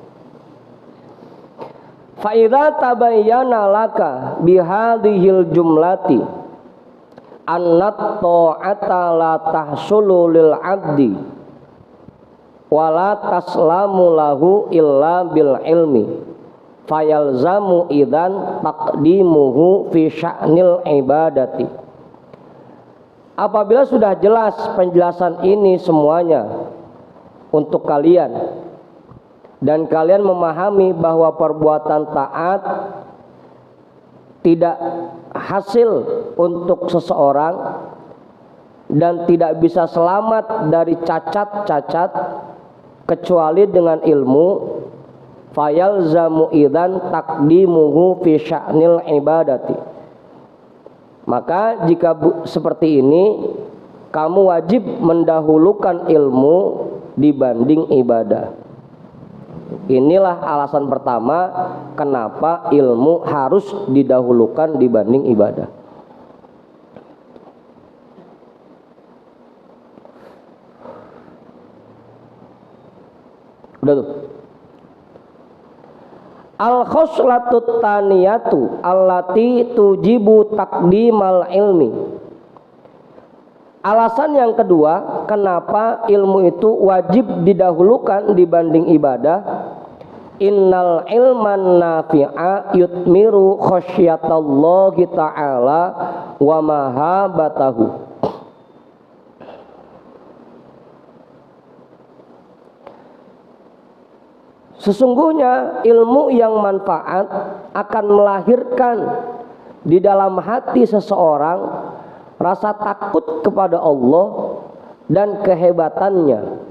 Fa idza tabayyana laka bihadhil jumlati annat ta'ata la tahsulu lil 'abdi wa la taslamu lahu illa bil ilmi fayalzamu idzan taqdimuhu fi sya'nil ibadati. Apabila sudah jelas penjelasan ini semuanya untuk kalian dan kalian memahami bahwa perbuatan taat tidak hasil untuk seseorang dan tidak bisa selamat dari cacat-cacat kecuali dengan ilmu, fayalzamu idzan taqdimuhu fi sya'nil ibadati. Maka jika seperti ini, kamu wajib mendahulukan ilmu dibanding ibadah. Inilah alasan pertama kenapa ilmu harus didahulukan dibanding ibadah. Udah tuh. Al-khoslatut taniyatu allati tujibu taqdimal ilmi. Alasan yang kedua, kenapa ilmu itu wajib didahulukan dibanding ibadah. Innal ilman nafi'a yutmiru khasyatallahi ta'ala wa mahabatahu. Sesungguhnya ilmu yang manfaat akan melahirkan di dalam hati seseorang rasa takut kepada Allah dan kehebatannya.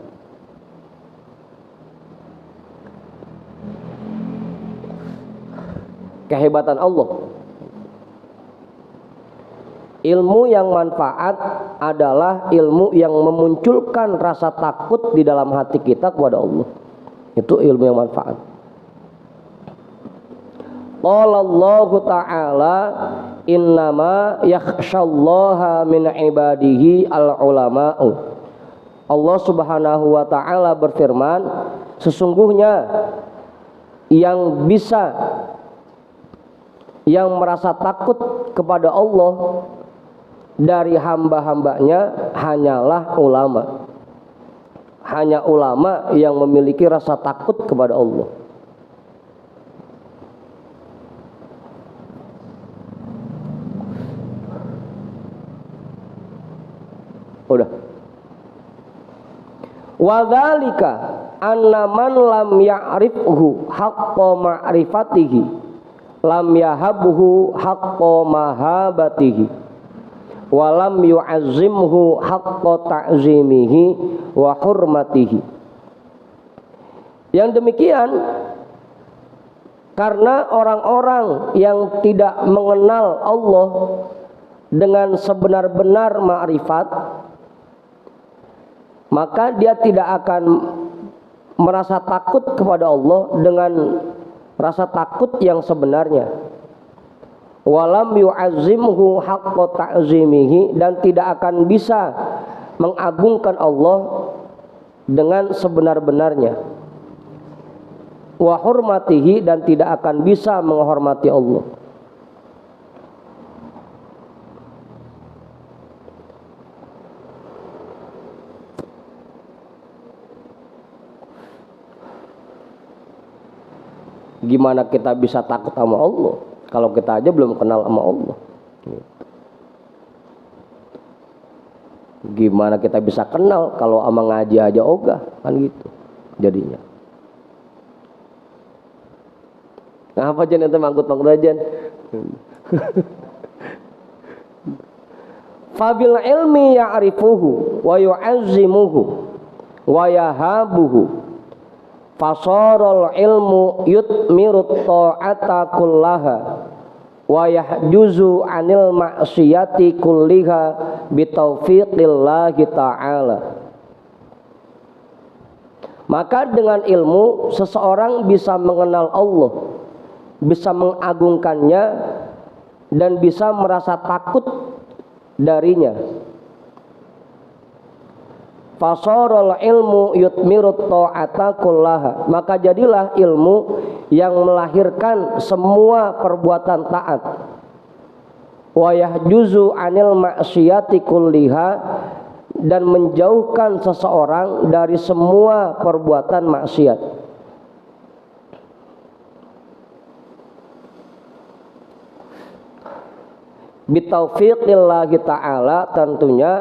Kehebatan Allah. Ilmu yang manfaat adalah ilmu yang memunculkan rasa takut di dalam hati kita kepada Allah. Itu ilmu yang manfaat. Qala Allah Ta'ala innama yakhshallaha min ibadihi al-ulama'u. Allah Subhanahu wa Ta'ala berfirman, sesungguhnya yang bisa, yang merasa takut kepada Allah dari hamba-hambanya hanyalah ulama. Hanya ulama yang memiliki rasa takut kepada Allah. Udah. Wa dzalika anna man lam ya'rifhu haqqa ma'rifatihi lam yahabhu haqqa mahabatihi wa lam yu'azzimhu haqqa ta'zimihi wa hurmatihi. Yang demikian karena orang-orang yang tidak mengenal Allah dengan sebenar-benar ma'rifat, maka dia tidak akan merasa takut kepada Allah dengan rasa takut yang sebenarnya. Walam yu'azzimhu haqqa ta'zimihi, dan tidak akan bisa mengagungkan Allah dengan sebenar-benarnya. Wa hurmatihi, dan tidak akan bisa menghormati Allah. Gimana kita bisa takut sama Allah kalau kita aja belum kenal sama Allah? Gimana kita bisa kenal kalau sama ngaji aja ogah, kan gitu jadinya. Ngapa Jan itu mangkut-mangkut aja? Fabil ilmi ya'rifuhu wa yu'azzimuhu wa yahabuhu fasarul ilmu yutmirut ta'ata kullaha wa yahjuzu anil ma'siyati kulliha bitaufiqillahi ta'ala. Maka dengan ilmu seseorang bisa mengenal Allah, bisa mengagungkannya, dan bisa merasa takut darinya. Fasarul ilmu yutmirut ta'ata kullaha, maka jadilah ilmu yang melahirkan semua perbuatan taat. Wa yahjuzu anil ma'siyati kulliha, dan menjauhkan seseorang dari semua perbuatan maksiat. Bitaufiqillahi ta'ala, tentunya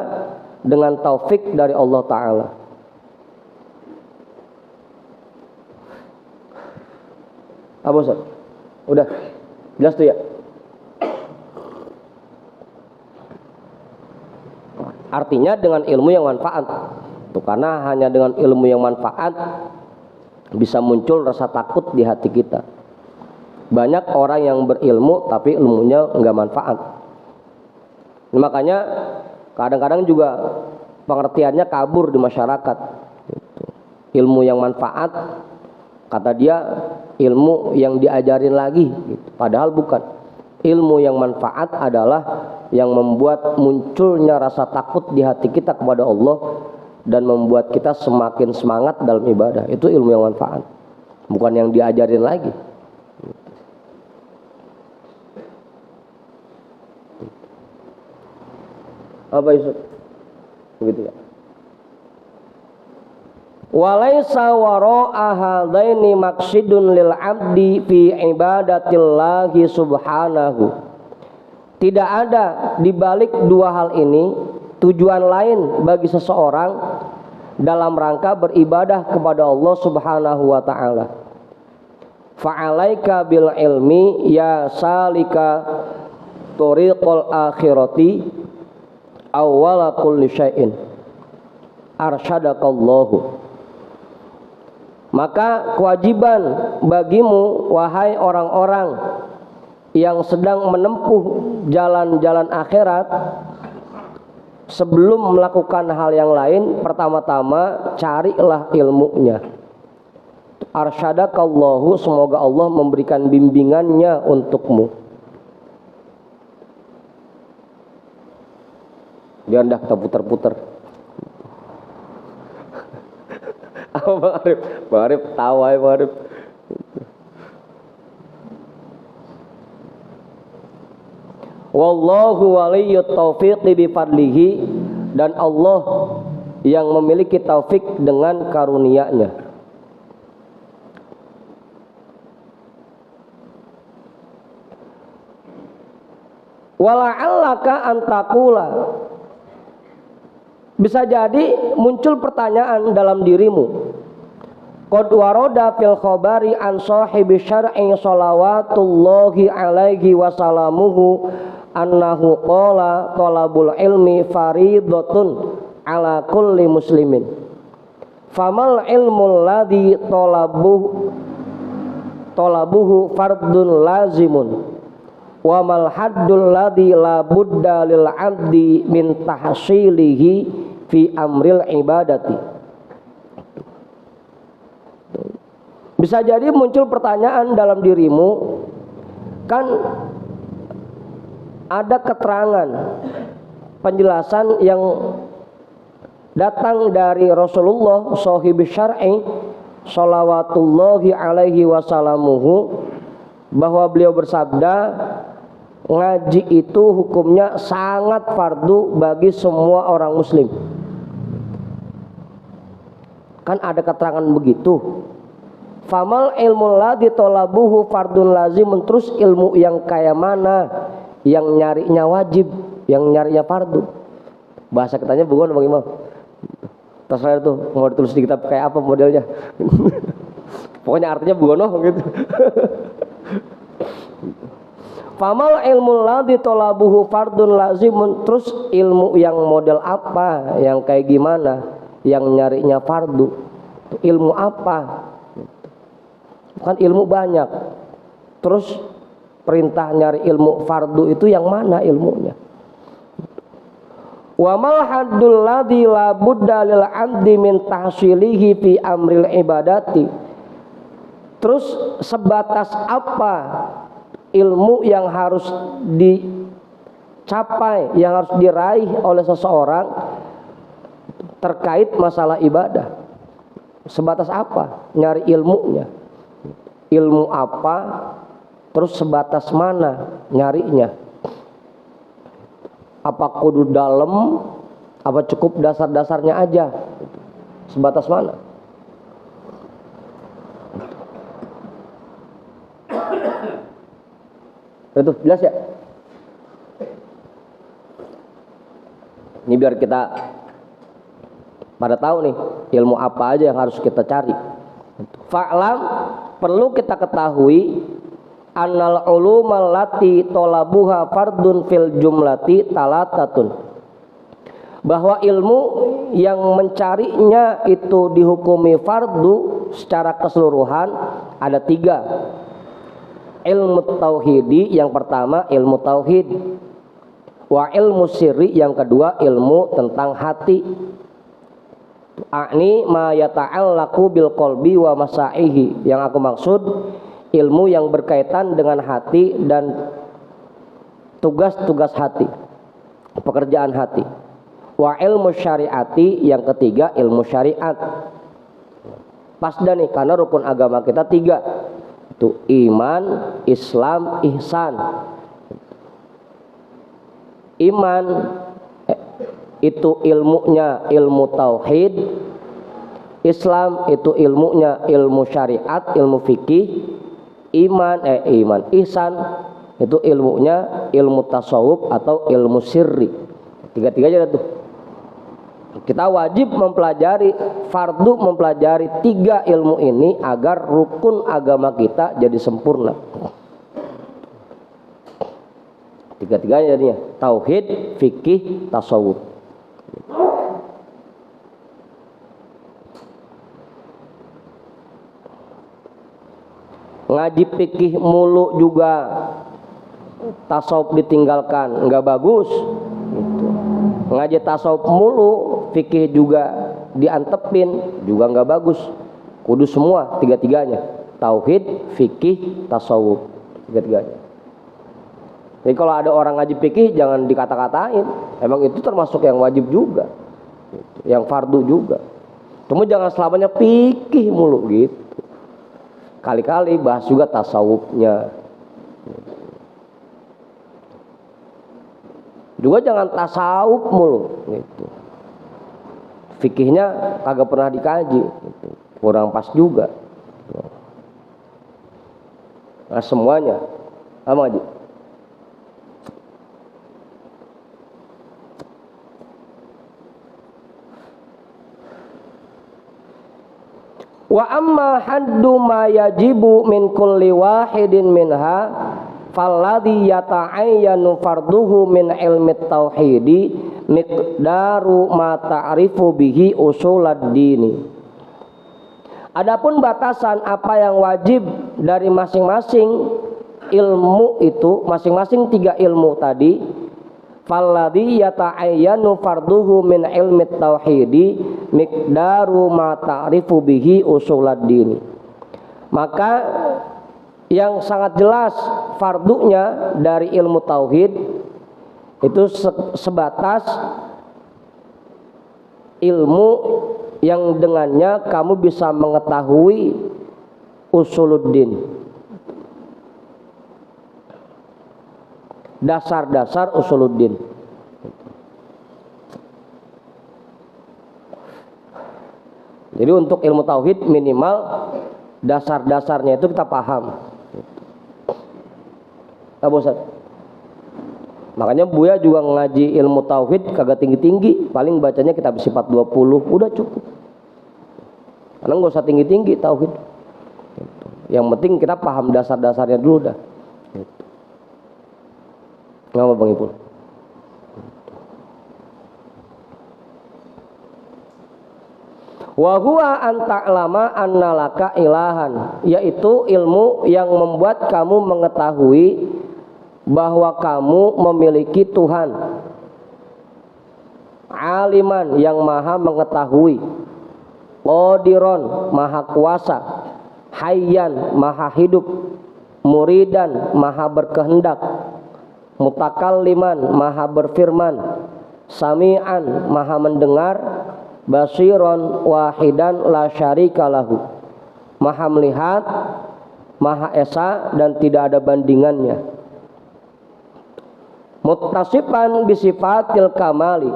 dengan taufik dari Allah Ta'ala. Apa Ustaz? Udah jelas tuh ya? Artinya dengan ilmu yang manfaat tuh, karena hanya dengan ilmu yang manfaat bisa muncul rasa takut di hati kita. Banyak orang yang berilmu tapi ilmunya enggak manfaat. Makanya kadang-kadang juga pengertiannya kabur di masyarakat. Ilmu yang manfaat, kata dia ilmu yang diajarin lagi, padahal bukan. Ilmu yang manfaat adalah yang membuat munculnya rasa takut di hati kita kepada Allah dan membuat kita semakin semangat dalam ibadah. Itu ilmu yang manfaat, bukan yang diajarin lagi. Apa itu? Begitu ya. Walaysa wara'a hadaini maqsidun lil 'abdi fi ibadatillahi subhanahu. Tidak ada di balik dua hal ini tujuan lain bagi seseorang dalam rangka beribadah kepada Allah Subhanahu wa taala. Fa'alaika bil ilmi ya salika tariqal akhirati awwala kulli syai'in arsyadakallahu. Maka kewajiban bagimu wahai orang-orang yang sedang menempuh jalan-jalan akhirat, sebelum melakukan hal yang lain, pertama-tama carilah ilmunya. Arsyadakallahu, semoga Allah memberikan bimbingannya untukmu. Dia hendak kita putar-putar. Apa Bang Arif? Bang Arif tawa ya Bang Arif. Wallahu waliyyut taufiqi bi fadlihi, dan Allah yang memiliki taufik dengan karunia-Nya. Wala'allaka antakula, bisa jadi muncul pertanyaan dalam dirimu. Qad waroda fil khabari an sahibi syar'i salawatullahi alaihi wasalamuhu annahu qala talabul ilmi faridatun ala kulli muslimin. Famal ilmul ladzi talabuhu fardun lazimun. Wa mal haddul ladzi la budda lil 'abdi min tahsilihi fi amril ibadati. Bisa jadi muncul pertanyaan dalam dirimu, kan ada keterangan penjelasan yang datang dari Rasulullah sahibi syar'i salawatullahi alaihi wasalamuhu, bahwa beliau bersabda, ngaji itu hukumnya sangat fardu bagi semua orang muslim. Kan ada keterangan begitu. Famal ilmu ladzi talabuhu fardun lazim, terus ilmu yang kayak mana yang nyarinya wajib, yang nyarinya fardu. Bahasa katanya bukan bagaimana? Terserah itu mau ditulis di kitab kayak apa modelnya. Pokoknya artinya bugono gitu. Famal ilmu ladzi talabuhu fardun lazim, terus ilmu yang model apa, yang kayak gimana, yang nyarinya fardu. Ilmu apa? Kan ilmu banyak. Terus perintah nyari ilmu fardu itu yang mana ilmunya? Wa mal haddul ladzi la budda lil 'abdi min tahsilihi fi amril ibadati. Terus sebatas apa ilmu yang harus dicapai, yang harus diraih oleh seseorang terkait masalah ibadah? Sebatas apa nyari ilmunya? Ilmu apa, terus sebatas mana nyarinya? Apa kudu dalam, apa cukup dasar-dasarnya aja? Sebatas mana? Itu jelas ya? Ini biar kita pada tahu nih ilmu apa aja yang harus kita cari. Fa'lam, perlu kita ketahui, annal ulumal lati tolabuha fardun fil jumlati talatatun, bahwa ilmu yang mencarinya itu dihukumi fardu secara keseluruhan ada 3. Ilmu tauhidi, yang pertama ilmu tauhid. Wa ilmu sirri, yang kedua ilmu tentang hati. A'ni ma yata'allaqu bil qalbi wa masaihi, yang aku maksud ilmu yang berkaitan dengan hati dan tugas-tugas hati, pekerjaan hati. Wa ilmu syariati, yang ketiga ilmu syariat. Pas dah nih, karena rukun agama kita 3 itu iman, Islam, ihsan. Iman itu ilmunya ilmu tauhid, Islam itu ilmunya ilmu syariat, ilmu fikih, iman, ihsan itu ilmunya ilmu tasawuf atau ilmu sirri. 3-tiganya tuh. Kita wajib mempelajari, fardu mempelajari 3 ilmu ini agar rukun agama kita jadi sempurna. 3-tiganya jadinya tauhid, fikih, tasawuf. Ngaji fikih mulu juga tasawuf ditinggalkan, nggak bagus gitu. Ngaji tasawuf mulu, fikih juga diantepin, juga nggak bagus. Kudu semua 3-tiganya, tauhid, fikih, tasawuf, 3-tiganya. Jadi kalau ada orang ngaji fikih jangan dikata-katain, emang itu termasuk yang wajib juga, yang fardu juga. Cuma jangan selamanya fikih mulu gitu. Kali-kali bahas juga tasawufnya. Juga jangan tasawuf mulu gitu. Fikihnya kagak pernah dikaji gitu. Kurang pas juga. Nah, semuanya sama aja. Wa amma haddu ma yajibu min kulli wahidin minha falladhi yata'ayyanu farduhu min ilmi tauhidi miqdaru ma ta'rifu bihi usulad dini. Adapun batasan apa yang wajib dari masing-masing ilmu itu, masing-masing 3 ilmu tadi, falladhi yata'ayyanu farduhu min ilmi tauhidi miqdaru ma ta'rifu bihi usulad dini. Maka yang sangat jelas fardunya dari ilmu tauhid itu sebatas ilmu yang dengannya kamu bisa mengetahui usuluddin, dasar-dasar usuluddin. Jadi untuk ilmu tauhid minimal dasar-dasarnya itu kita paham. Nah, bosan. Makanya Buya juga ngaji ilmu tauhid kagak tinggi-tinggi, paling bacanya kitab sifat 20 udah cukup. Karena nggak usah tinggi-tinggi tauhid. Yang penting kita paham dasar-dasarnya dulu dah. Ngapa Bang Ipul? Wa huwa an ta'lama annalaka ilahan, yaitu ilmu yang membuat kamu mengetahui bahwa kamu memiliki Tuhan, aliman yang maha mengetahui, qadiron maha kuasa, hayyan maha hidup, muridan maha berkehendak, mutakalliman maha berfirman, sami'an maha mendengar, basiron wahidan la syarika lahu, maha melihat, maha esa dan tidak ada bandingannya, muttasifan bisifatil kamali,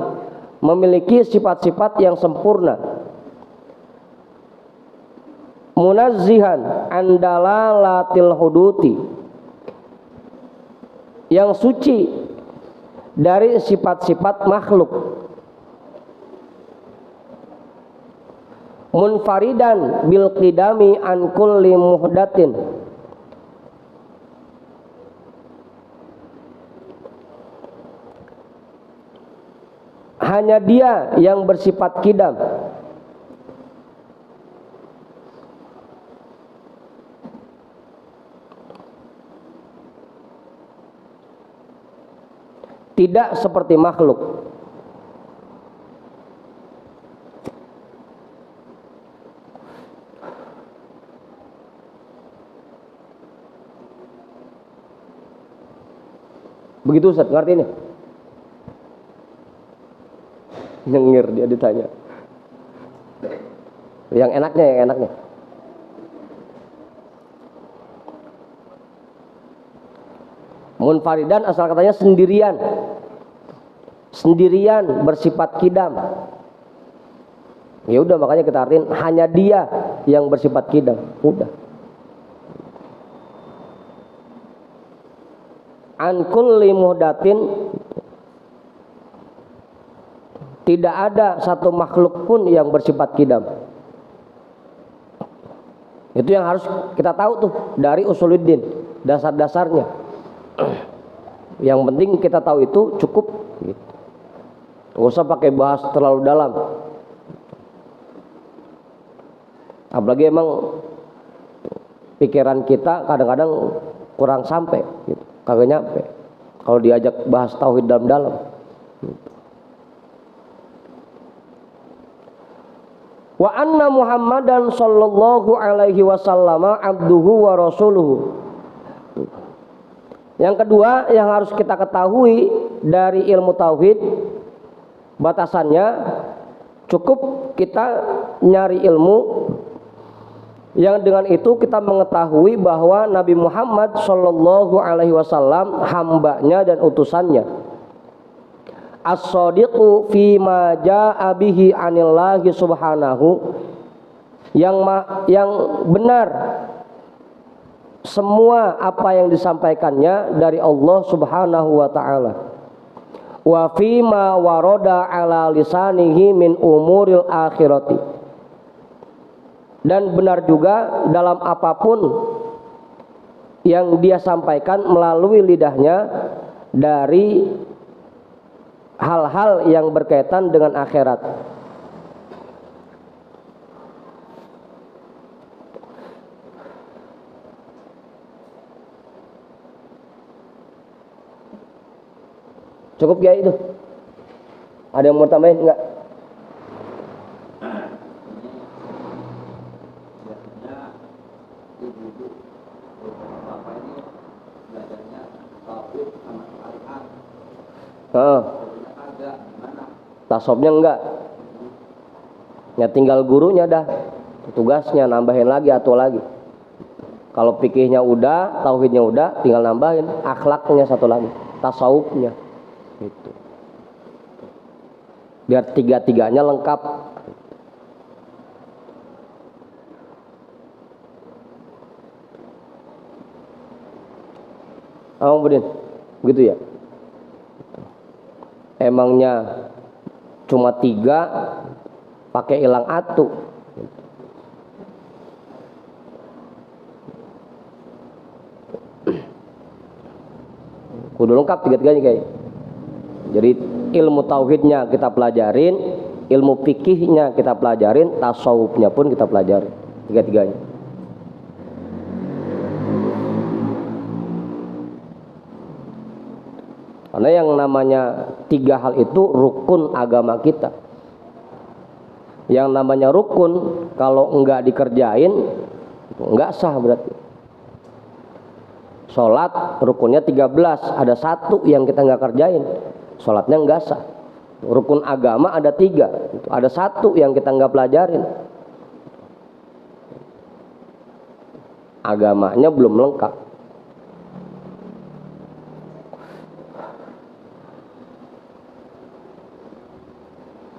memiliki sifat-sifat yang sempurna, munazzihan andalalatil huduti, yang suci dari sifat-sifat makhluk, munfaridan bil qidami an kulli muhdatin, hanya dia yang bersifat kidam, tidak seperti makhluk. Begitu Ustaz, ngerti ini? Nyengir dia ditanya. Yang enaknya. Munfaridan asal katanya sendirian. Sendirian bersifat kidam. Ya udah, makanya kita artiin hanya dia yang bersifat kidam. Udah. An kulli muhdatin, tidak ada satu makhluk pun yang bersifat kidam. Itu yang harus kita tahu tuh dari usuluddin, dasar-dasarnya. Yang penting kita tahu itu cukup gitu. Gak usah pakai bahas terlalu dalam. Apalagi emang pikiran kita kadang-kadang kurang sampai gitu. Kagak nyampe kalau diajak bahas tauhid dalam-dalam. Wa anna Muhammadan sallallahu alaihi wasallam abduhu wa rasuluhu. Yang kedua yang harus kita ketahui dari ilmu tauhid, batasannya cukup kita nyari ilmu yang dengan itu kita mengetahui bahwa Nabi Muhammad sallallahu alaihi wasallam hambanya dan utusannya. as-shadiqu fi ma jaa bihi anillahi subhanahu, yang benar semua apa yang disampaikannya dari Allah Subhanahu wa taala. Wa fi ma warada ala lisanihi min umuril akhirati, dan benar juga dalam apapun yang dia sampaikan melalui lidahnya dari hal-hal yang berkaitan dengan akhirat. Cukup ya itu? Ada yang mau tambahin enggak? Tasawufnya enggak. Ya tinggal gurunya dah. Tugasnya nambahin lagi atau lagi. Kalau fikihnya udah, tauhidnya udah, tinggal nambahin akhlaknya satu lagi, tasawufnya. Gitu. Biar tiga-tiganya lengkap. Budin, begitu ya. Emangnya cuma 3 pakai ilang atu. Kudu lengkap tiga-tiganya kayak. Jadi ilmu tauhidnya kita pelajarin, ilmu fikihnya kita pelajarin, tasawufnya pun kita pelajarin, tiga-tiganya. Karena yang namanya 3 hal itu rukun agama kita. Yang namanya rukun kalau enggak dikerjain enggak sah berarti. Sholat rukunnya 13, ada 1 yang kita enggak kerjain, sholatnya enggak sah. Rukun agama ada 3, ada 1 yang kita enggak pelajarin, agamanya belum lengkap.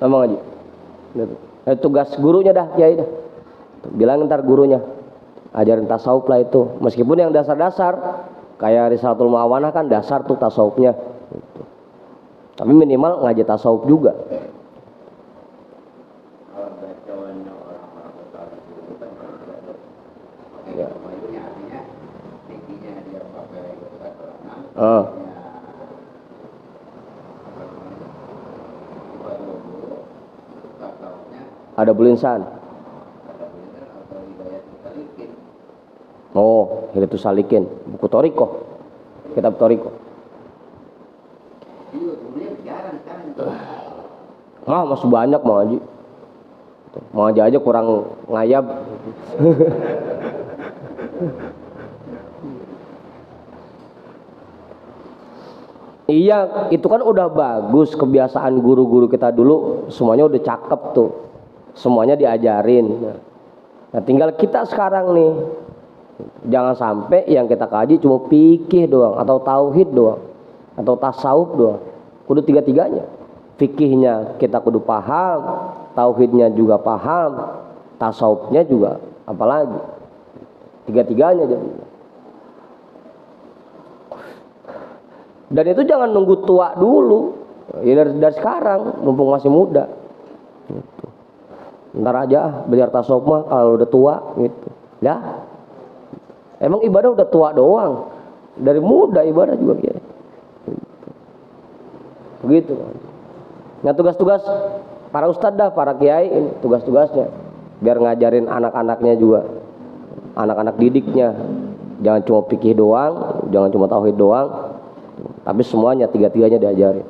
Sama ngaji. Tugas gurunya dah, kiai dah. Bilang ntar gurunya, ajarin tasawuf lah itu. Meskipun yang dasar-dasar kayak Risalatul Mu'awanah kan dasar tuh tasawufnya. Tapi minimal ngaji tasawuf juga. Ya. Ada bulinsan. Oh, Hidayatus Salikin, buku Toriko, kitab Toriko. Masih banyak mau ngaji. Mau ngaji aja kurang ngayab. Iya, itu kan udah bagus kebiasaan guru-guru kita dulu, semuanya udah cakep tuh. Semuanya diajarin. Nah, tinggal kita sekarang nih. Jangan sampai yang kita kaji cuma fikih doang, atau tauhid doang, atau tasawuf doang. Kudu tiga-tiganya. Fikihnya kita kudu paham, tauhidnya juga paham, tasawufnya juga, apalagi. Tiga-tiganya jadi. Dan itu jangan nunggu tua dulu. Ya dari sekarang, mumpung masih muda. Gitu. Ntar aja belajar tasawuf mah kalau udah tua gitu. Ya. Emang ibadah udah tua doang. Dari muda ibadah juga gitu. Begitu. Nah, tugas-tugas para ustadz dah, para kiai ini tugas-tugasnya biar ngajarin anak-anaknya juga. Anak-anak didiknya. Jangan cuma fikih doang, jangan cuma tauhid doang. Tapi semuanya tiga-tiganya diajarin.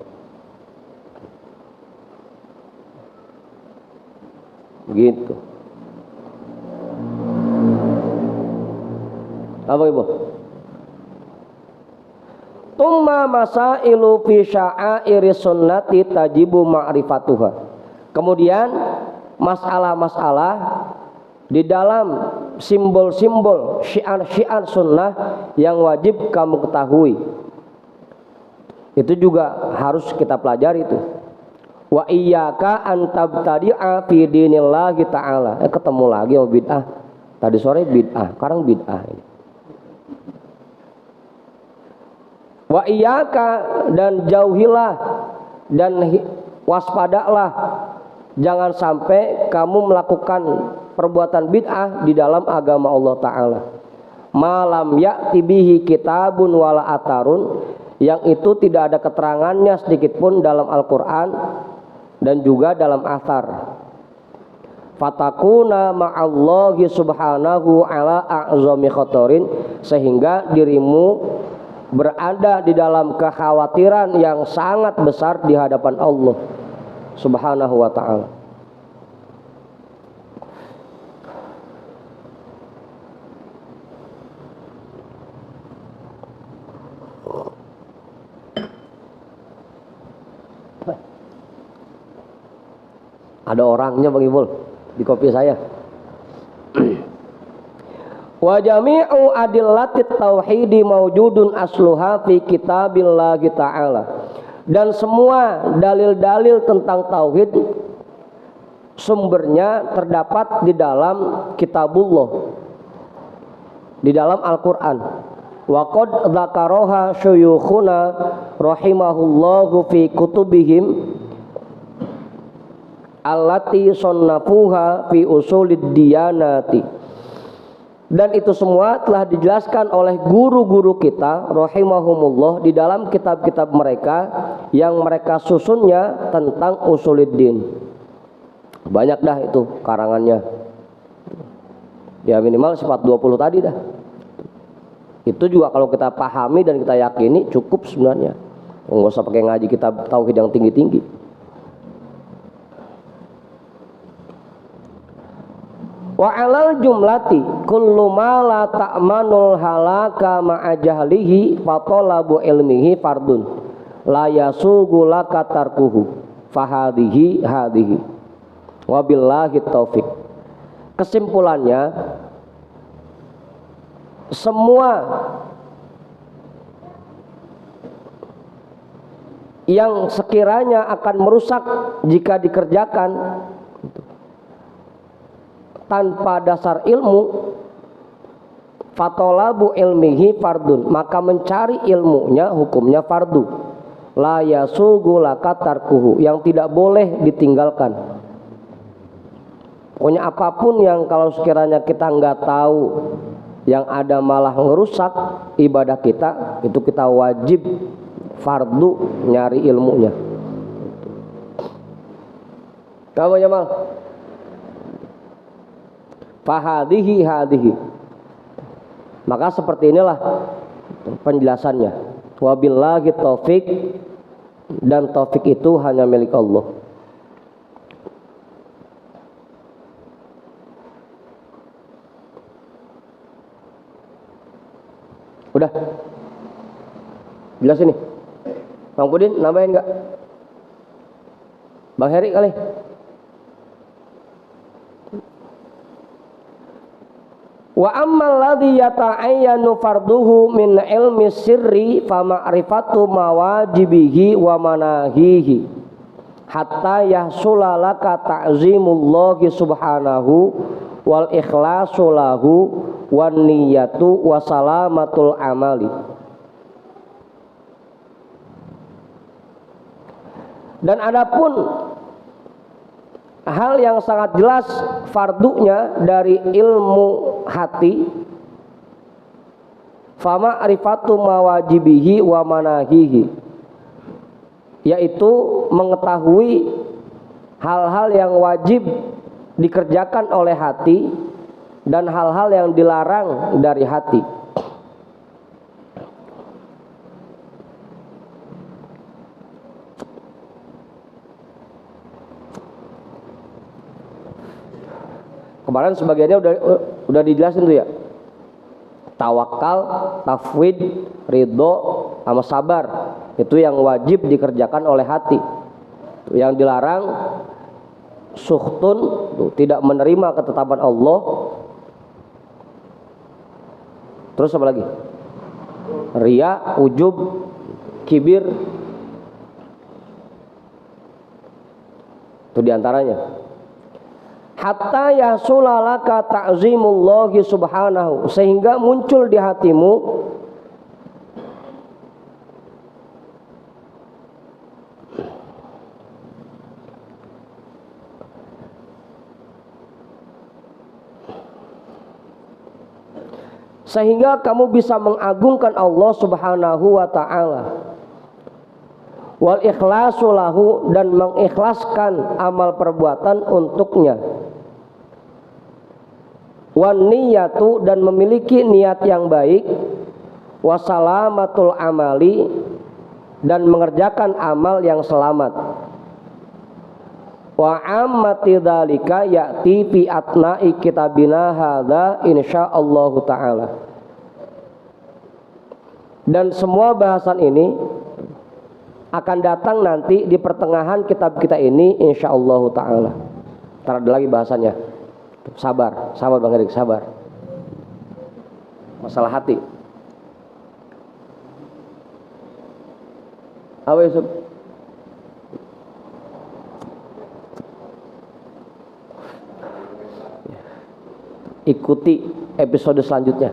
Begitu. Apa Ibu? Tumma masailu fi sya'airi sunnati tajibu ma'rifatuha. Kemudian masalah-masalah di dalam simbol-simbol syiar-syiar sunnah yang wajib kamu ketahui. Itu juga harus kita pelajari itu. Wa iyyaka an tabtadi'a fi dinillahi ta'ala. Ketemu lagi sama bid'ah. Tadi sore bid'ah, sekarang bid'ah ini. Wa iyyaka, dan jauhilah dan waspadalah, jangan sampai kamu melakukan perbuatan bid'ah di dalam agama Allah Ta'ala. Malam ya'ti bihi kitabun wala atarun, yang itu tidak ada keterangannya sedikit pun dalam Al-Quran dan juga dalam athar. Fatakuna ma'allahi subhanahu ala a'zami khotorin, sehingga dirimu berada di dalam kekhawatiran yang sangat besar di hadapan Allah Subhanahu wa ta'ala. Ada orangnya Bang Ibul di kopi saya. Wa jami'u adillatit tauhidi maujudun asluha fi kitabillahi ta'ala. Dan semua dalil-dalil tentang tauhid sumbernya terdapat di dalam kitabullah, di dalam Al-Qur'an. Wa qad dzakaraha syuyukhuna rahimahullahu fi kutubihim allati sonnafuha fi usulid diyanati. Dan itu semua telah dijelaskan oleh guru-guru kita rahimahumullah di dalam kitab-kitab mereka yang mereka susunnya tentang usuluddin. Banyak dah itu karangannya. Ya minimal sifat 20 tadi dah. Itu juga kalau kita pahami dan kita yakini cukup sebenarnya. Enggak usah pakai ngaji kitab tauhid yang tinggi-tinggi. Wa alal jumlati kullu ma la ta'manul halaka ma'a jahlihi fa talabu ilmihi fardun la yasugu laka tarkuhu fahadhihi hadhihi wabillahi taufik. Kesimpulannya, semua yang sekiranya akan merusak jika dikerjakan tanpa dasar ilmu, fatolabu ilmihi fardun, maka mencari ilmunya hukumnya fardu. La yasugu laka tarkuhu, yang tidak boleh ditinggalkan. Pokoknya apapun yang kalau sekiranya kita nggak tahu, yang ada malah ngerusak ibadah kita, itu kita wajib fardu nyari ilmunya. Kamu Jamal? Fahadihi hadihi. Maka seperti inilah penjelasannya. Wabillahi taufik, dan taufik itu hanya milik Allah. Udah jelas ini. Bang Pudin nambahin enggak? Bang Heri kali. Wa ammal ladzi yata'ayyanu farduhu min ilmi sirri fa ma'rifatu mawajibihi wa manahihi hatta yahsula laka ta'zimullahi subhanahu wal ikhlasu lahu wan niyatu wa salamatul amali. Dan adapun hal yang sangat jelas fardunya dari ilmu hati, fama arifatu mawajibihi wa manahihi, yaitu mengetahui hal-hal yang wajib dikerjakan oleh hati dan hal-hal yang dilarang dari hati. Kemarin sebagiannya udah dijelasin tuh ya. Tawakal, tafwid, ridho, sama sabar, itu yang wajib dikerjakan oleh hati. Yang dilarang sukhtun, tidak menerima ketetapan Allah. Terus apa lagi? Riya, ujub, kibir, Itu diantaranya. Hatta yasulalaka ta'zimullahi subhanahu, sehingga muncul di hatimu sehingga kamu bisa mengagungkan Allah subhanahu wa ta'ala, wal ikhlasu lahu, dan mengikhlaskan amal perbuatan untuknya, wan niyatu, dan memiliki niat yang baik, wasalamatul amali, dan mengerjakan amal yang selamat, wa ammati dzalika ya'ti fi atna'i kitabina hadza insyaallahu ta'ala. Dan semua bahasan ini akan datang nanti di pertengahan kitab kita ini insyaallahu ta'ala. Ntar ada lagi bahasannya. Sabar Bang Erik, sabar. Masalah hati. Apa Yusuf? Ikuti episode selanjutnya.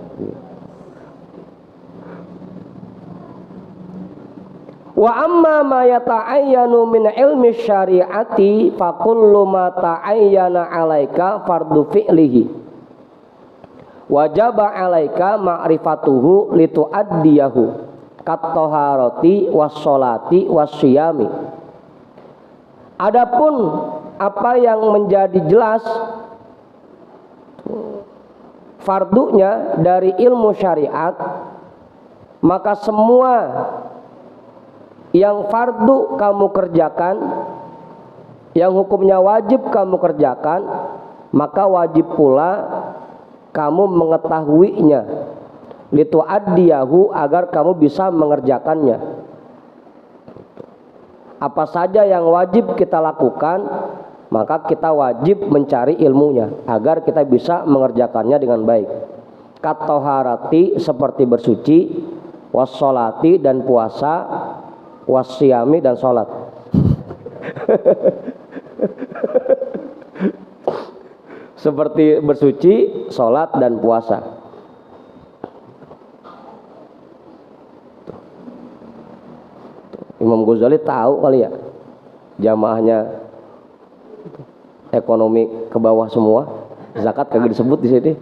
Wa amma ma yata'ayyanu min ilmi syari'ati fa kullu ma ta'ayyana 'alaika fardhu fi'lihi wajaba 'alaika ma'rifatuhu litu'addiyahu kat taharati was sholati was syiyami. Adapun apa yang menjadi jelas fardunya dari ilmu syariat, maka semua yang fardu kamu kerjakan, yang hukumnya wajib kamu kerjakan, maka wajib pula kamu mengetahuinya, litu'addiyahu, agar kamu bisa mengerjakannya. Apa saja yang wajib kita lakukan, maka kita wajib mencari ilmunya agar kita bisa mengerjakannya dengan baik. Kat taharati, seperti bersuci, wassolati, dan puasa, wasyami, dan sholat. Seperti bersuci, sholat, dan puasa. Imam Ghazali tahu kali ya, jamaahnya ekonomi ke bawah semua, zakat kagak disebut di sini.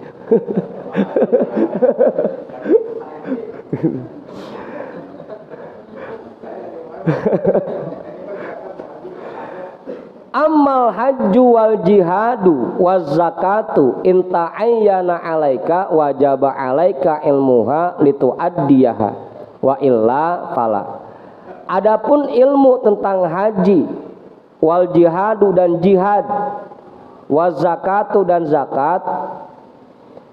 Amal hajju wal jihadu waz zakatu inta ayyana alaika wajaba alaika ilmuha litu'addiyaha wa illa fala. Adapun ilmu tentang haji, wal jihadu, dan jihad, waz zakatu, dan zakat,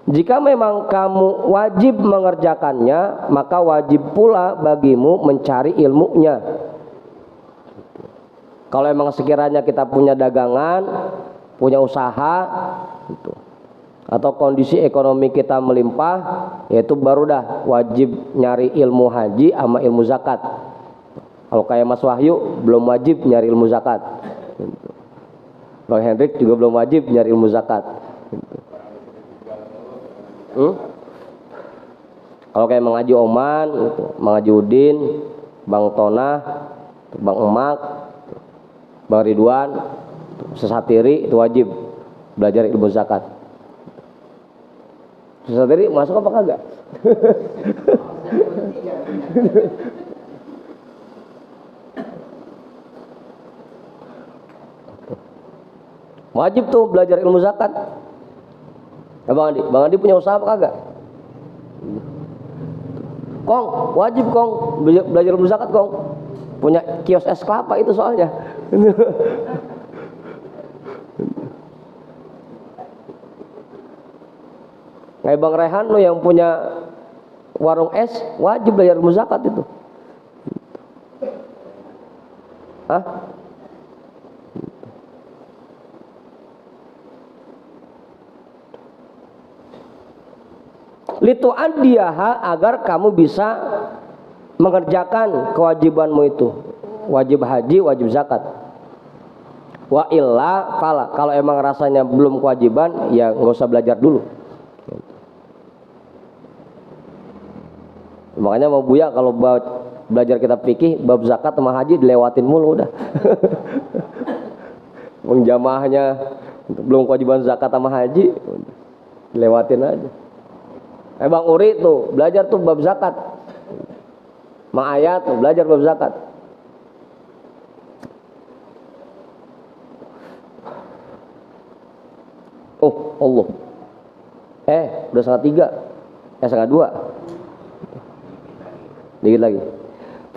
jika memang kamu wajib mengerjakannya, maka wajib pula bagimu mencari ilmunya. Kalau memang sekiranya kita punya dagangan, punya usaha, gitu, atau kondisi ekonomi kita melimpah, yaitu baru dah wajib nyari ilmu haji sama ilmu zakat. Kalau kayak Mas Wahyu belum wajib nyari ilmu zakat, gitu. Bang Hendrik juga belum wajib nyari ilmu zakat, gitu. Kalau kayak mengaji Oman, gitu, mengaji Udin, Bang Tonah, Bang Emak, Bang Ridwan, Sesatiri, itu wajib belajar ilmu zakat. Sesatiri masuk apa kagak? Wajib tuh belajar ilmu zakat. Ya Bang Andi punya usaha apa kagak? Kong, wajib Kong belajar ilmu zakat Kong. Punya kios es kelapa itu soalnya. Kayak Bang Rehan lo yang punya warung es, wajib belajar ilmu zakat itu. Hah? Litu'addiyaha, agar kamu bisa mengerjakan kewajibanmu itu, wajib haji, wajib zakat. Wa illa fala, kalau emang rasanya belum kewajiban ya nggak usah belajar dulu. Makanya mau Buya kalau belajar kitab fikih bab zakat sama haji dilewatin mulu udah. Menjamaahnya belum kewajiban zakat sama haji dilewatin aja. Bang Uri tuh belajar tuh bab zakat. Ma ayat tuh belajar bab zakat. Oh Allah. Udah 1:30. 1:30. Dikit lagi.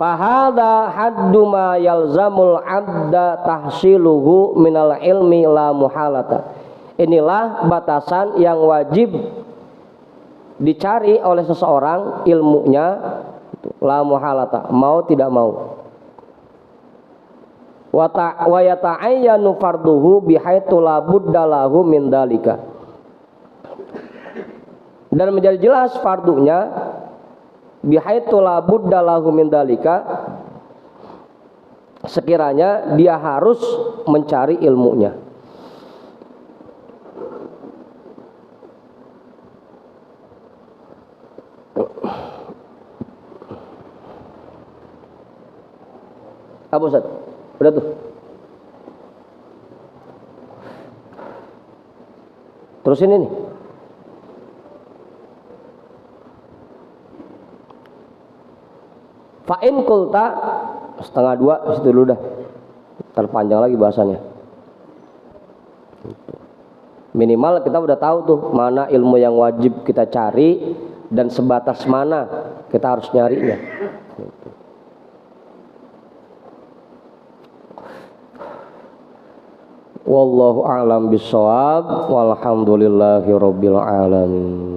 Fahadha haddu ma yalzamul abda tahsiluhu minal ilmi la muhalata. Inilah batasan yang wajib dicari oleh seseorang ilmunya la muhalata, mau tidak mau. Wa yata'ayyanu farduhu bihaitsu la budda lahu min dalika. Dan menjadi jelas fardunya bihaitsu la budda lahu min dalika, sekiranya dia harus mencari ilmunya. Apa Ustaz? Udah tuh. Terusin ini. Fa'in kulta 1:30 situ dulu dah. Terpanjang lagi bahasanya. Minimal kita udah tahu tuh mana ilmu yang wajib kita cari dan sebatas mana kita harus nyarinya. Wallahu a'lam bishawab walhamdulillahi rabbil alamin.